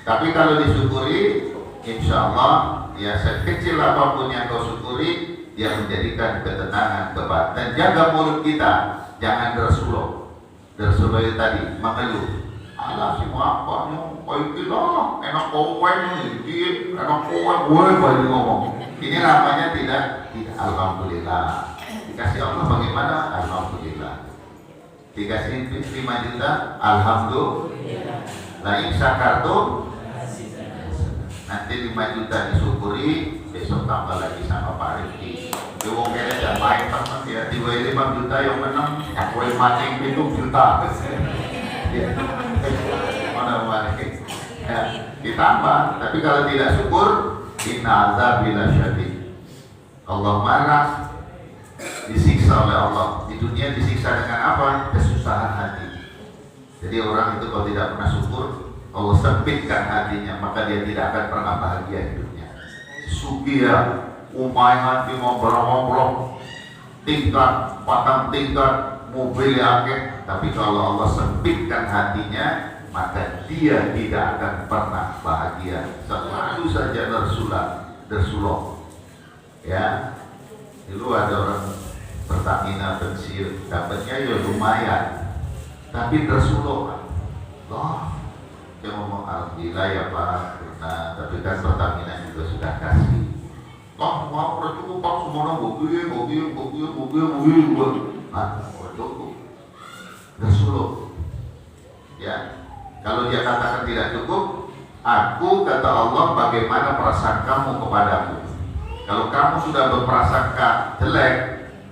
tapi kalau disyukuri, insya Allah ya sekecil apapun yang kau syukuri, dia menjadikan ketenangan, kebahagiaan. Dan jaga mulut kita, jangan dersulo. Dersulo itu tadi mengeluh. Alah si apa nih? Kau lah, enak kowe nih, enak kowe balik ngomong. Ini namanya tidak alhamdulillah. Dikasih Allah bagaimana? Alhamdulillah. Dikasih 5 juta, alhamdulillah. Nah, syakartum, nanti 5 juta disyukuri, besok tambah lagi sama Pak Rifki. Dia kira tidak main teman ya, tiba 5 juta yang menang, aku yang mancing itu juta. Mana balik? Ya, ditambah. Tapi kalau tidak syukur, inna azabil syadid. Allah marah, disiksa oleh Allah. Di dunia disiksa dengan apa? Kesusahan hati. Jadi orang itu kalau tidak pernah syukur, Allah sempitkan hatinya, maka dia tidak akan pernah bahagia hidupnya. Sugi ya, umayan di ngobrol tingkat, patang tingkat, mobil akeh. Tapi kalau Allah sempitkan hatinya, maka dia tidak akan pernah bahagia. Selalu saja dersuloh. Ya, dulu ada orang Pertamina pensiun, dapatnya ya lumayan, tapi dersuloh. Loh, dia ngomong alhamdulillah ya Pak, nah, tapi kan Pertamina juga sudah kasih. Pak, mau cukup Pak, semuanya mobil. Ah, cukup. Dersuloh. Ya, kalau dia katakan tidak cukup, aku kata Allah bagaimana perasaan kamu kepadaku? Kalau kamu sudah berprasangka jelek,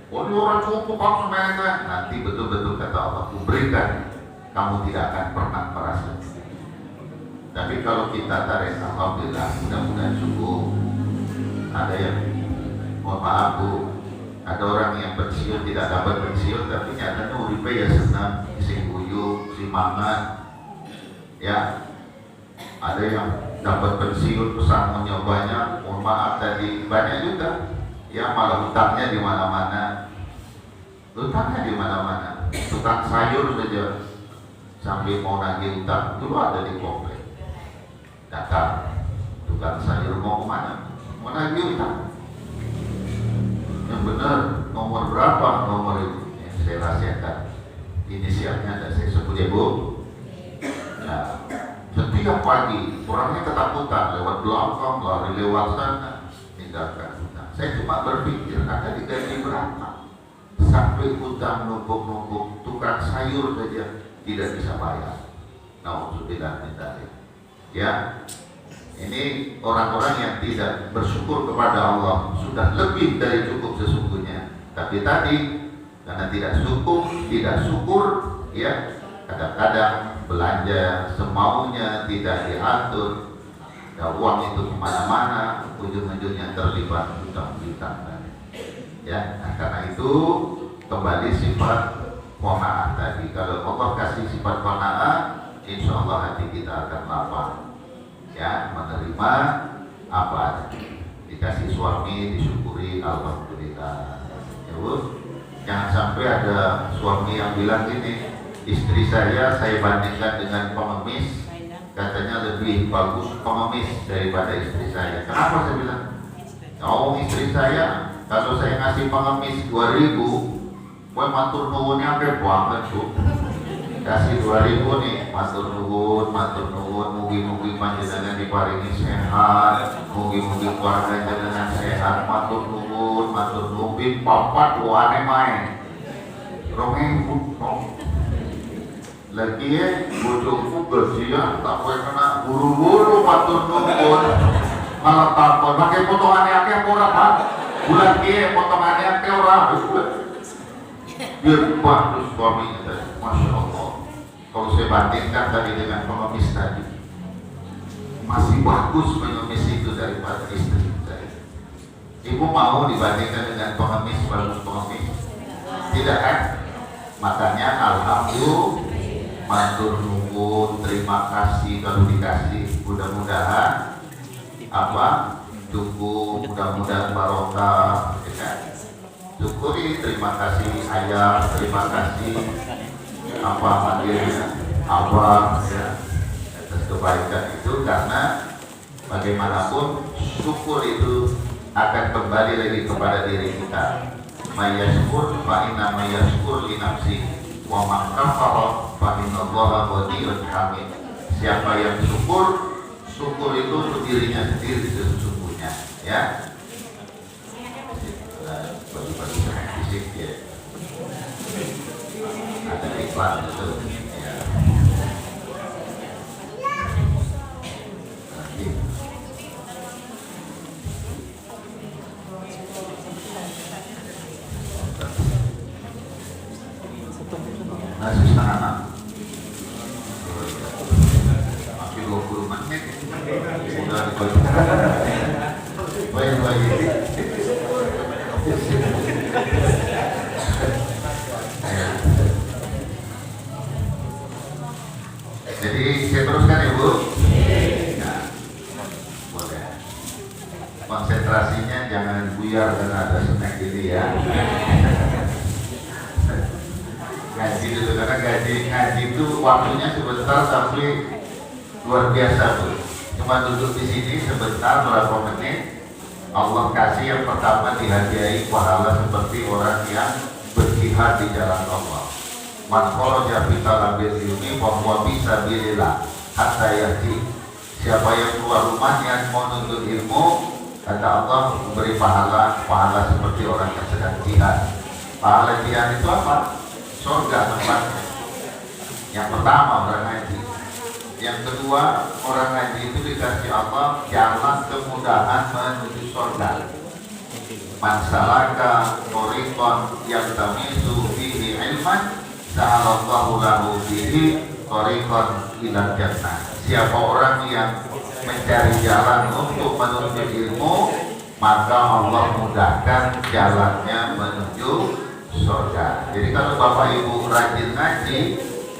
oh ini orang cukup Pak semuanya, nanti betul-betul kata Allah, aku berikan, kamu tidak akan pernah merasa. Tapi kalau kita tarik alhamdulillah, mudah-mudahan cukup. Ada yang mohon maaf Bu, ada orang yang pensiun tidak dapat pensiun, tapi nyatanya uripe ya senang, si guyu, si mangan. Ya, ada yang dapat pensiun pesangonnya banyak, mohon maaf tadi banyak juga. Ya malah hutangnya di mana-mana. Hutangnya di mana-mana. Tukang sayur saja sambil mau nagih hutang dulu ada di komplek. Datang tukang sayur mau kemana? Mau nagih hutang. Yang benar nomor berapa? Nomor itu yang saya rahasiakan. Inisialnya ada saya sebut ya Bu. Nah, setiap pagi orangnya ketakutan lewat belakang, lari lewat sana, tinggalkan hutang. Saya cuma berpikir ada digaji berapa sampai hutang numpuk-numpuk, tukang sayur saja tidak bisa bayar. Nauzubillah min dzalik. Ya, ini orang-orang yang tidak bersyukur kepada Allah sudah lebih dari cukup sesungguhnya. Tapi tadi karena tidak syukur, ya kadang-kadang belanja semaunya, tidak diatur, ya, uang itu kemana-mana, ujung-ujungnya terlibat hutang-hutang. Ya, nah, karena itu kembali sifat qanaah tadi. Kalau Allah kasih sifat qanaah, insya Allah hati kita akan lapang. Ya, menerima apa adanya. Dikasih suami disyukuri, alhamdulillah. Ya Bu, jangan sampai ada suami yang bilang gini, Istri saya bandingkan dengan pengemis, katanya lebih bagus pengemis daripada istri saya. Kenapa saya bilang? Oh, istri saya kalau saya ngasih pengemis 2.000, gue matur nuwunnya apa banget tuh. Kasih 2.000 nih, matur nuwun, mugi-mugi panjenengan diparingi sehat, mugi-mugi keluarga jenengan sehat, matur nuwun, bin papat luane main. Rongeng lagi ya, bojoku gajian, tak boleh kena buru-buru matur nuwun, malah takut pakai potongannya akeh ora Pak, bulan kia potongannya akeh ora, biar bagus suaminya tadi, masya Allah. Kalau saya bandingkan tadi dengan pengemis tadi, masih bagus pengemis itu daripada istri saya. Ibu mau dibandingkan dengan pengemis bagus pengemis? Tidak kan? Makanya alhamdulillah, matur nuwun, terima kasih kalau dikasih. Mudah-mudahan cukup, mudah-mudahan barokah, ya kan? Syukuri, terima kasih ayah, terima kasih manggilnya abang ya, atas kebaikan itu, karena bagaimanapun syukur itu akan kembali lagi kepada diri kita. Mayyashkur fa inna mayyashkur li nafsi wa man kafara fa innallaha ghaniyyun hamid. Siapa yang syukur itu untuk dirinya sendiri sesungguhnya, ya. Bagi-bagi fisik ya. Ada iklan itu ya. Nasi setengah 6 masih 20 menit udah baik-baik. Jadi saya teruskan ya Bu. Nah, boleh. Konsentrasinya jangan buyar karena ada snack ini ya. Ngaji dulu, karena ngaji itu waktunya sebentar tapi luar biasa Bu. Cuma duduk di sini sebentar berapa menit, Allah kasih yang pertama dihadiahi pahala seperti orang yang berjihad di jalan Allah. Man kharaja fi talabil ilmi fa huwa fi sabilillah hatta yati. Siapa yang keluar rumahnya mau menuntut ilmu, kata Allah memberi pahala seperti orang yang sedang jihad. Pahala jihad itu apa? Surga tempatnya. Yang pertama orang ngaji. Yang kedua, orang ngaji itu dikasih Allah jalan kemudahan menuju surga. Man salaka thariqan yaltamisu fihi ilman sa'alallahu lahu bihi thariqan ila jannah. Siapa orang yang mencari jalan untuk menuju ilmu, maka Allah mudahkan jalannya menuju surga. Jadi kalau Bapak Ibu rajin ngaji,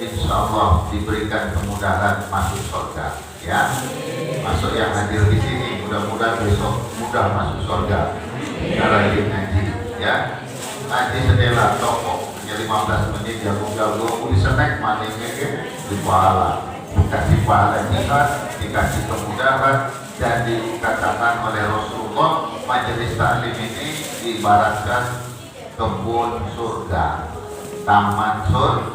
insya Allah diberikan kemudahan masuk surga. Ya, masuk yang hadir di sini, mudah-mudahan besok mudah masuk surga. Kita rajin ngaji, ya. Ngaji sedela toko. 15 menit jago-jago uli snack maningnya di pahala, dikasih pahala jihad, dikasih kemudahan, dan dikatakan oleh Rasulullah majelis taklim ini diibaratkan kebun surga, taman surga.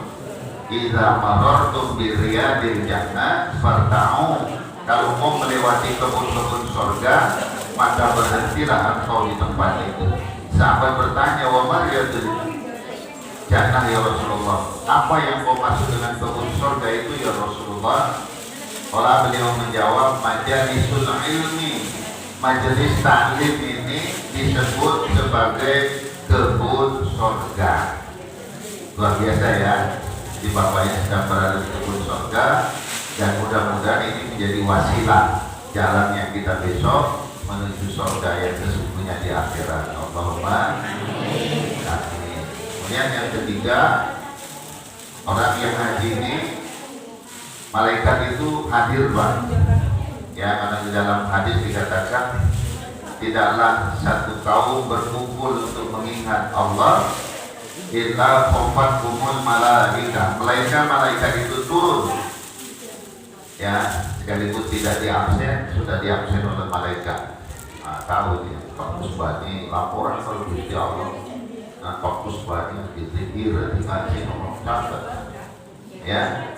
Idza marartum bi riyadil jannah farta'u. Kalau mau melewati kebun-kebun surga, maka berhentilah engkau di tempat itu. Sahabat bertanya, wa ma riyadul jannah ya Rasulullah, apa yang kau maksud dengan kebun surga itu ya Rasulullah? Kalau beliau menjawab, majalisul ilmi, majelis taklim ini disebut sebagai kebun surga. Luar biasa ya, di bapaknya sedang berada di kebun surga, dan mudah-mudahan ini menjadi wasilah jalannya kita besok menuju surga yang sesungguhnya di akhirat. Allahumma amin. Kemudian yang ketiga, orang yang haji ini, malaikat itu hadir Pak. Ya, karena di dalam hadis dikatakan tidaklah satu kaum berkumpul untuk mengingat Allah illa khafatkumul malaika, melainkan malaikat itu turun. Ya, sekalipun tidak diabsen, sudah diabsen oleh malaikat. Nah, tahu dia, Pak Musbani laporan kalau Gusti Allah. Nah, Pak Musbani dizikir, ngaji, ngomong catat. Ya.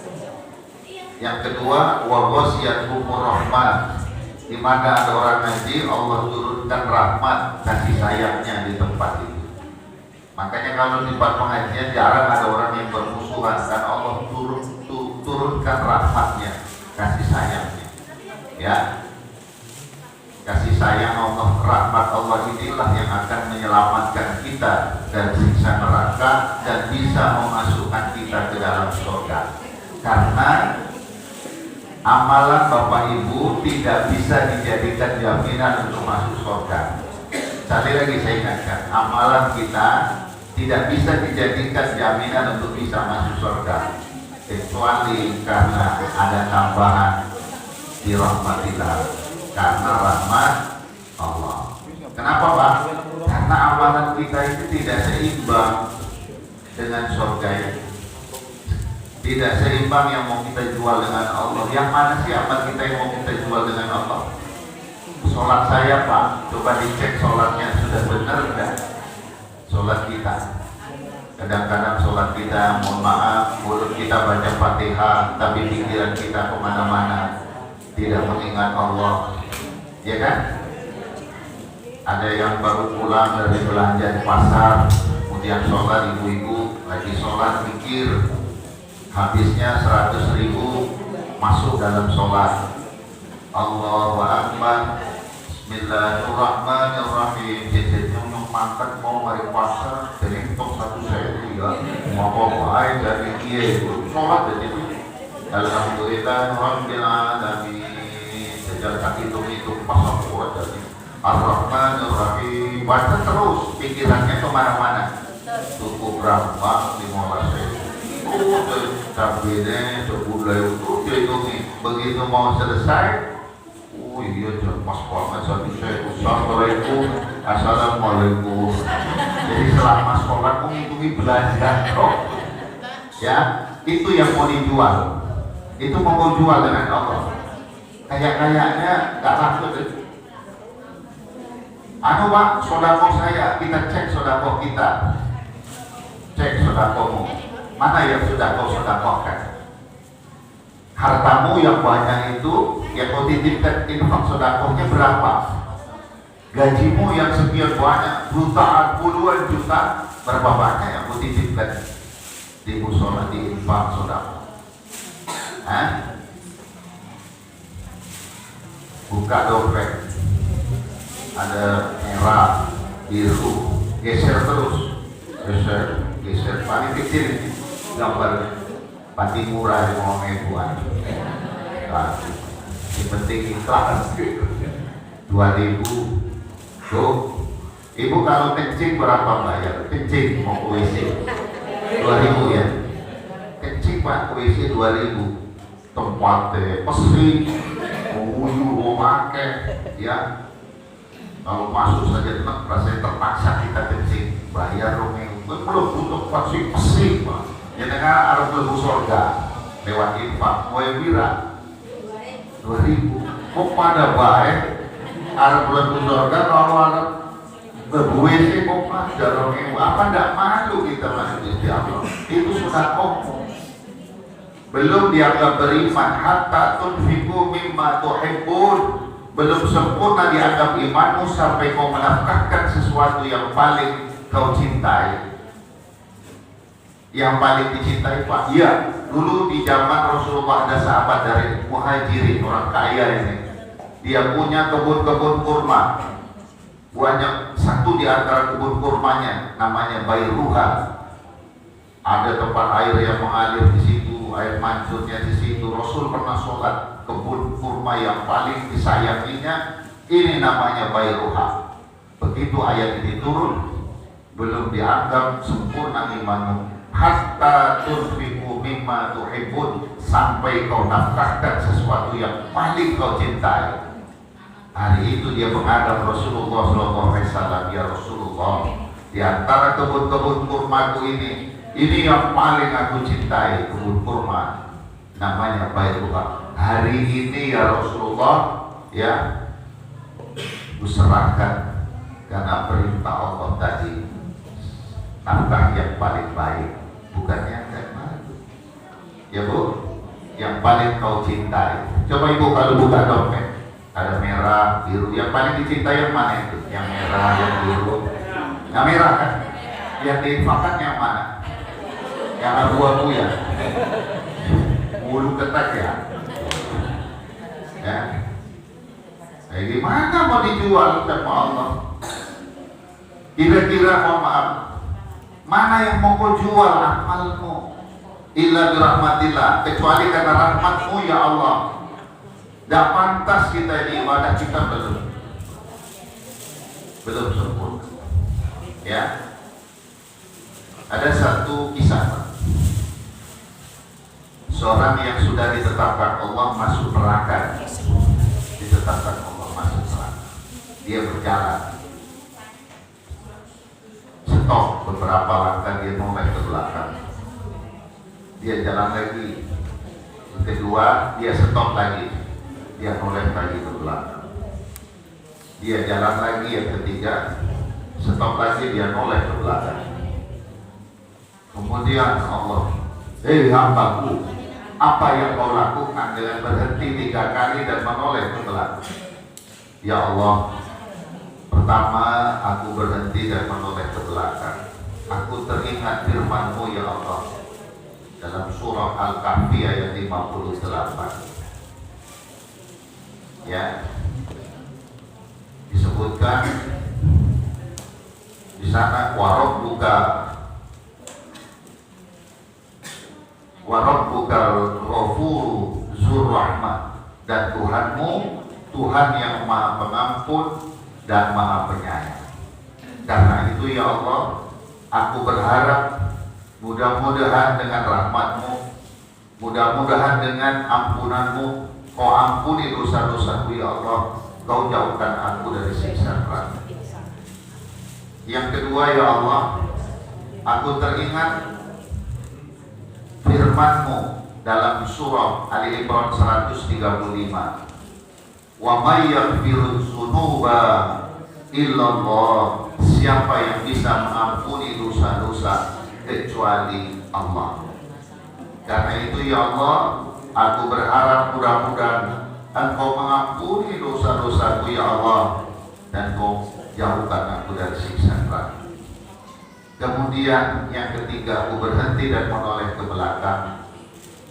Yang kedua, wa wasiyatuhur rahmat, di mana ada orang ngaji, Allah turunkan rahmat, kasih sayangnya di tempat itu. Makanya kalau di tempat pengajian jarang ada orang yang bermusuhan, dan Allah turunkan rahmatnya, kasih sayangnya. Ya, kasih sayang Allah, rahmat Allah inilah yang akan menyelamatkan kita dari siksa neraka dan bisa memasukkan kita ke dalam surga. Karena amalan Bapak Ibu tidak bisa dijadikan jaminan untuk masuk surga. Sekali lagi saya ingatkan, amalan kita tidak bisa dijadikan jaminan untuk bisa masuk surga, kecuali karena ada tambahan di rahmatillah, karena rahmat Allah. Kenapa Pak? Karena amalan kita itu tidak seimbang dengan surga ini. Tidak seimbang yang mau kita jual dengan Allah. Yang mana sih amal kita yang mau kita jual dengan Allah? Sholat saya Pak, coba dicek sholatnya sudah benar enggak? Sholat kita, kadang-kadang sholat kita, mohon maaf, mulut kita baca Fatihah, tapi pikiran kita kemana-mana, tidak mengingat Allah, ya kan? Ada yang baru pulang dari belanja di pasar, kemudian sholat, ibu-ibu lagi sholat pikir, habisnya 100.000 masuk dalam sholat. Allahu Akbar, Bismillahirrahmanirrahim. Jajannya mangkat mau mari pasar, jadi untuk 1.000 ya, mau apa dari dia sholat jadi alhamdulillah rabbil alamin. Jajan kaki itu pasang kuat jadi Ar-Rahmanir-Rahim. Baca terus, pikirannya kemana-mana. Tuku berapa 15.000. Cabenya sebulan itu dihitungi. Begitu mau selesai, iya pas banget 1.000. Assalamualaikum, assalamualaikum. Jadi selama sholat menghitungi belanja, ya itu yang mau dijual. Itu mau jual dengan Allah. Kayak-kayaknya nggak laku. Anu Pak, sodako saya, kita cek sodako kita. Cek sodakomu. Mana yang sudah kau sodakokan? Hartamu yang banyak itu, yang kau titipkan infak sodakohnya berapa? Gajimu yang sekian banyak, jutaan, puluhan juta, berapa banyak yang kau titipkan di musola, di infak sodakoh? Buka dompet, ada merah, biru, geser terus, geser, paling kecil ini. Gambar pati murah yang mau ribuan. Yang penting ikhlas. 2.000. Tuh, ibu kalau kencing berapa bayar? Kencing mau ke WC 2.000 ya. Kencing Pak, WC 2.000. Tempatnya pesing, mau pakai, ya. Kalau masuk saja rasanya terpaksa kita kencing, bayar Romeo. Belum butuh pesing Pak. Ya dengan arep lebu surga lewat infak, mau wira 2.000. Kok pada baik arep lebu surga kalau arep lebu WC kok pada Romeo. Apa ndak malu kita masuk di Allah? Itu sudah kokoh. Belum dianggap beriman, hatta tunfiqu mimma tuhibbun. Belum sempurna dianggap imanmu sampai kau menafkahkan sesuatu yang paling kau cintai. Yang paling dicintai Pak, iya, dulu di zaman Rasulullah ada sahabat dari Muhajirin, orang kaya ini. Dia punya kebun-kebun kurma. Banyak, satu di antara kebun kurmanya namanya Bairuha. Ada tempat air yang mengalir di situ, air mancurnya di situ. Rasul pernah sholat kebun kurma yang paling disayanginya, ini namanya Bairuha. Begitu ayat ini turun, belum dianggap sempurna imanmu. Hatta tunfiqu mimma tuhibbun, sampai kau nafkahkan sesuatu yang paling kau cintai. Hari itu dia menghadap Rasulullah SAW. Ya Rasulullah, Di antara kebun-kebun kurmaku ini yang paling aku cintai, kebun kurma namanya Baitullah. Hari ini ya Rasulullah, ya, kuserahkan karena perintah Allah tadi, nafkah yang paling baik, bukan yang baik. Ya Bu, yang paling kau cintai. Coba Ibu kalau buka dompet, ada merah, biru. Yang paling dicintai yang mana itu? Yang merah, yang biru. Yang merah kan? Yang diinfakkan yang mana? Yang abu-abu ya? Mulu ketat ya? Ya. Nah, gimana mau dijual sama Allah? Kira-kira mohon maaf, mana yang mau kau jual amalmu? Illa birahmatillah, kecuali karena rahmatmu ya Allah. Tidak pantas kita ini ibadah kita belum sempurna. Ya, ada satu kisah. Seorang yang sudah ditetapkan Allah masuk neraka, ditetapkan Allah masuk neraka. Dia berjalan, stop beberapa langkah, dia noleh ke belakang. Dia jalan lagi, yang kedua dia stop lagi, dia noleh lagi ke belakang. Dia jalan lagi, yang ketiga stop lagi, dia noleh ke belakang. Kemudian Allah, hambaku, apa yang kau lakukan dengan berhenti 3 kali dan menoleh ke belakang? Ya Allah, pertama aku berhenti dan menoleh ke belakang. Aku teringat firman-Mu ya Allah dalam surah Al-Kahfi ayat 58. Ya, disebutkan di sana Warabbukal ghafuru dzur rahmah, dan Tuhanmu Tuhan yang Maha Pengampun dan Maha Penyayang. Karena itu ya Allah, aku berharap mudah-mudahan dengan rahmat-Mu, mudah-mudahan dengan ampunan-Mu, Kau ampuni dosa-dosaku ya Allah, Kau jauhkan aku dari siksa neraka. Yang kedua ya Allah, aku teringat firman-Mu dalam surah Ali Imran 135. Wa may yaghfiru dzunuba illallah, siapa yang bisa mengampuni dosa-dosa kecuali Allah. Karena itu ya Allah, aku berharap mudah-mudahan Engkau mengampuni dosa-dosaku ya Allah, dan Kau jauhkan aku dari siksa neraka. Kemudian yang ketiga, aku berhenti dan menoleh ke belakang.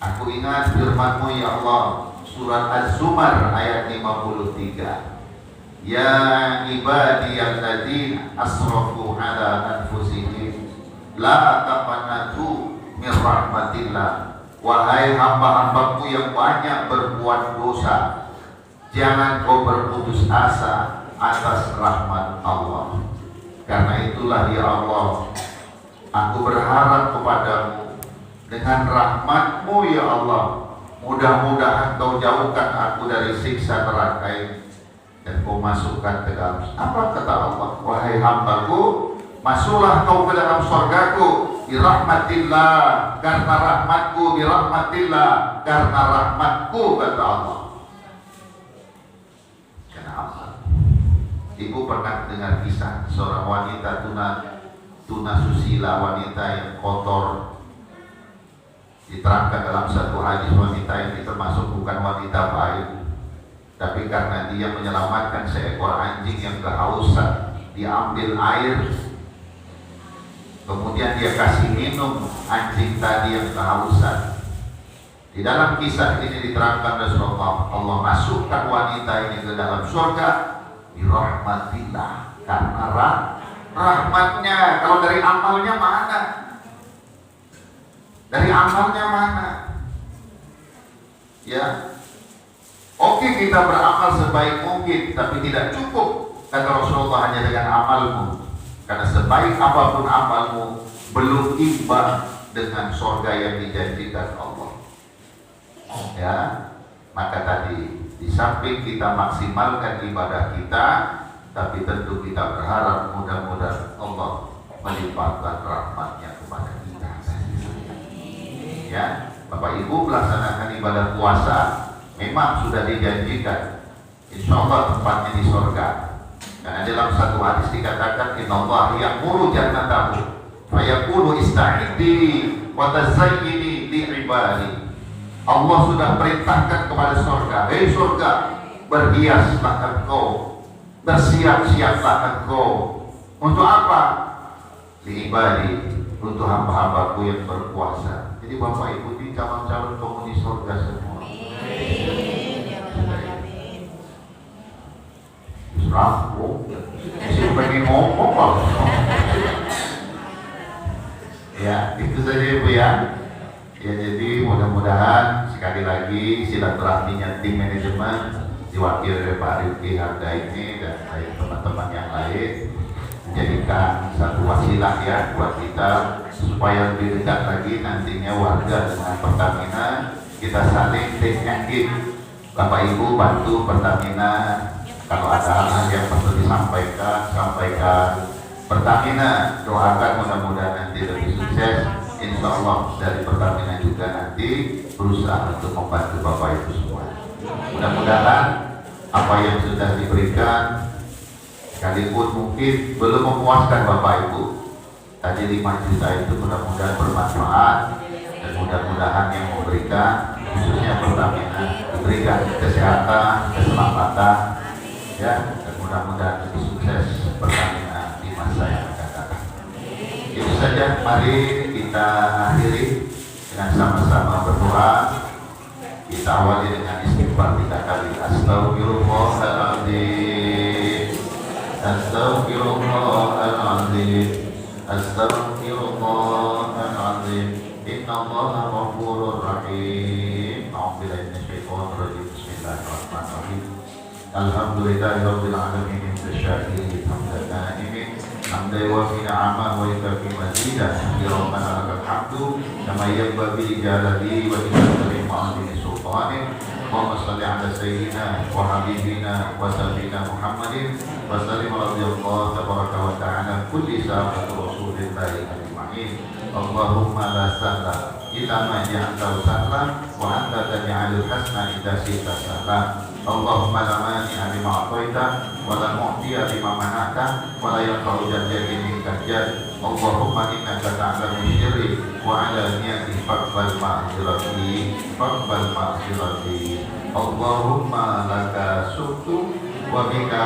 Aku ingat firman-Mu ya Allah, surat Az-Zumar ayat 53. Ya ibadiyalladzina asrafu ala anfusihim la taqnatu min rahmatillah. Wahai hamba-hambaku yang banyak berbuat dosa, jangan kau berputus asa atas rahmat Allah. Karena itulah ya Allah, aku berharap kepadamu dengan rahmat-Mu ya Allah, mudah-mudahan Kau jauhkan aku dari siksa neraka ini dan Kau masukkan ke dalam, apa kata Allah, wahai hambaku, masuklah kau ke dalam surgaku birahmatillah, karena rahmatku, birahmatillah, karena rahmatku, kata Allah. Kenapa? Ibu pernah dengar kisah seorang wanita tuna susila, wanita yang kotor. Diterangkan dalam satu hadis, wanita ini termasuk bukan wanita baik, tapi karena dia menyelamatkan seekor anjing yang kehausan, diambil air, kemudian dia kasih minum anjing tadi yang kehausan. Di dalam kisah ini diterangkan Rasulullah, Allah masukkan wanita ini ke dalam surga birahmatillah, karena rahmatnya. Kalau dari amalnya mana? Dari amalnya mana? Ya, oke, kita beramal sebaik mungkin, tapi tidak cukup, kata Rasulullah, hanya dengan amalmu. Karena sebaik apapun amalmu, belum imbang dengan surga yang dijanjikan Allah. Ya, maka tadi di samping kita maksimalkan ibadah kita, tapi tentu kita berharap mudah-mudahan Allah melimpahkan rahmatnya kepada kita. Ya, Bapak Ibu melaksanakan ibadah puasa memang sudah dijanjikan insya Allah tempatnya di surga. Karena dalam satu hadis dikatakan innallaha ya'muru jannatahu fa yaqulu ista'iddi wa tazayyini li ibadi. Allah sudah perintahkan kepada surga, hei surga, berhiaslah engkau, bersiap-siaplah engkau. Untuk apa? Li ibadi, untuk hamba-hambaku yang berpuasa. Jadi Bapak Ibu ini calon-calon penghuni surga semua. Rampung, masih pengen ngomong Pak. Ya, itu saja Ibu ya. Ya, jadi mudah-mudahan sekali lagi silaturahminya tim manajemen diwakili oleh Pak Rifki Harga ini dan saya teman-teman yang lain menjadikan satu wasilah ya buat kita supaya lebih dekat lagi nantinya warga dengan Pertamina, kita saling take and give. Bapak Ibu bantu Pertamina, kalau ada hal-hal yang perlu disampaikan, sampaikan. Pertamina doakan mudah-mudahan nanti lebih sukses. Insya Allah dari Pertamina juga nanti berusaha untuk membantu Bapak Ibu semua. Mudah-mudahan apa yang sudah diberikan sekalipun mungkin belum memuaskan Bapak Ibu. Tadi 5 juta itu mudah-mudahan bermanfaat dan mudah-mudahan yang memberikan khususnya Pertamina diberikan kesehatan, keselamatan ya, dan mudah-mudahan lebih sukses Pertamina di masa yang akan datang. Itu saja, mari kita akhiri dengan sama-sama berdoa. Kita awali dengan istighfar 3 kali. Astagfirullahaladzim, Astagfirullahaladzim, Astagfirullahaladzim. Innallaha ghafurur rahim. A'udzubillahi minasyaitonir rajim. Bismillahirrahmanirrahim. Alhamdulillahirabbil alamin bisyakirin hamdan na'imin hamdan wa fi ni'ama wa yukafi mazidah ya rabbana lakal hamdu kama yanbaghi li jalali wa li ma'adini sultanik. Allahumma shalli ala sayyidina wa habibina wa sayyidina Muhammadin wa sallim radhiyallahu tabaraka wa ta'ala kulli sahabati rasulillahi ajma'in. Allahumma la sahla illa ma ja'altahu sahlan wa anta taj'alul hasana idza syi'ta sahlan. Allahumma la mani'a lima a'taita wa la mu'tiya lima mana'ta wa la yanfa'u jaddi minka jadd. Allahumma innaka ta'lamu sirri wa 'alaniyati faqbal ma'zirati faqbal ma'zirati. Allahumma laka suktu wa bika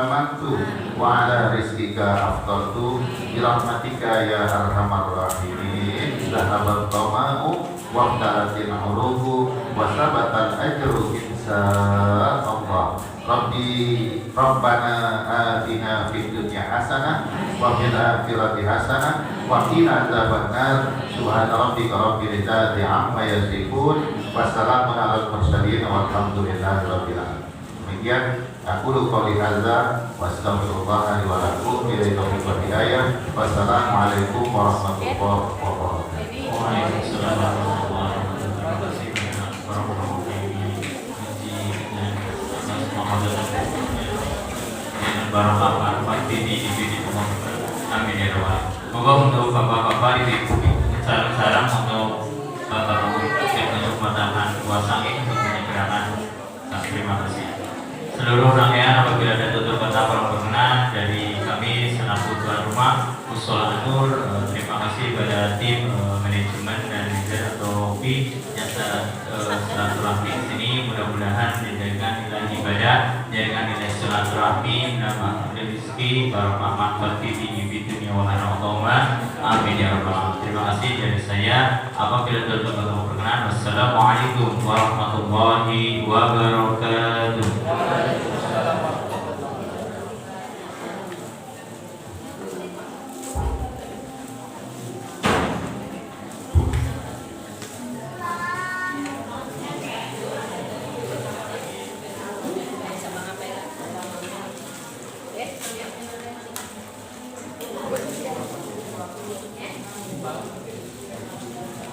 amantu wa 'ala rizqika afdaltu bi rahmatika ya arhamar rahimin. Zahabat tama'u wa qtaratil 'urubu wa sabatal ajru Allah. Rabbana atina fid dunya hasanah wa fil akhirati hasanah wa qina adzabannar. Subhana rabbika rabbil izzati amma yasifun wa salamun alal mursalin walhamdulillahi rabbil alamin. Demikian aku qouli hadza wa astaghfirullah li wa lakum billahi taufiq wal hidayah. Wassalamualaikum warahmatullahi wabarakatuh.
Waalaikumsalam warahmatullahi wabarakatuh. Barokah manfaat ini amin ya rabbal. Moga untuk bapak-bapak ibu salam untuk bapak-bapak untuk matahan puasa ini untuk penyegerakan. Terima kasih. Seluruh rangkaian apabila ada tutur kata berkenan dari kami selaku tuan rumah Mushola An-Nur, terima kasih pada tim manajemen dan manajer atau OP yang silaturahmi di sini. Mudah-mudahan menjadikan nilai ibadah, menjadikan nilai silaturahmi, nama rezeki, barokah manfaat di dunia wa akhirat. Amin ya rabbal alamin. Terima kasih dari saya. Apabila tutur kata berkenan, wassalamualaikum warahmatullahi wabarakatuh.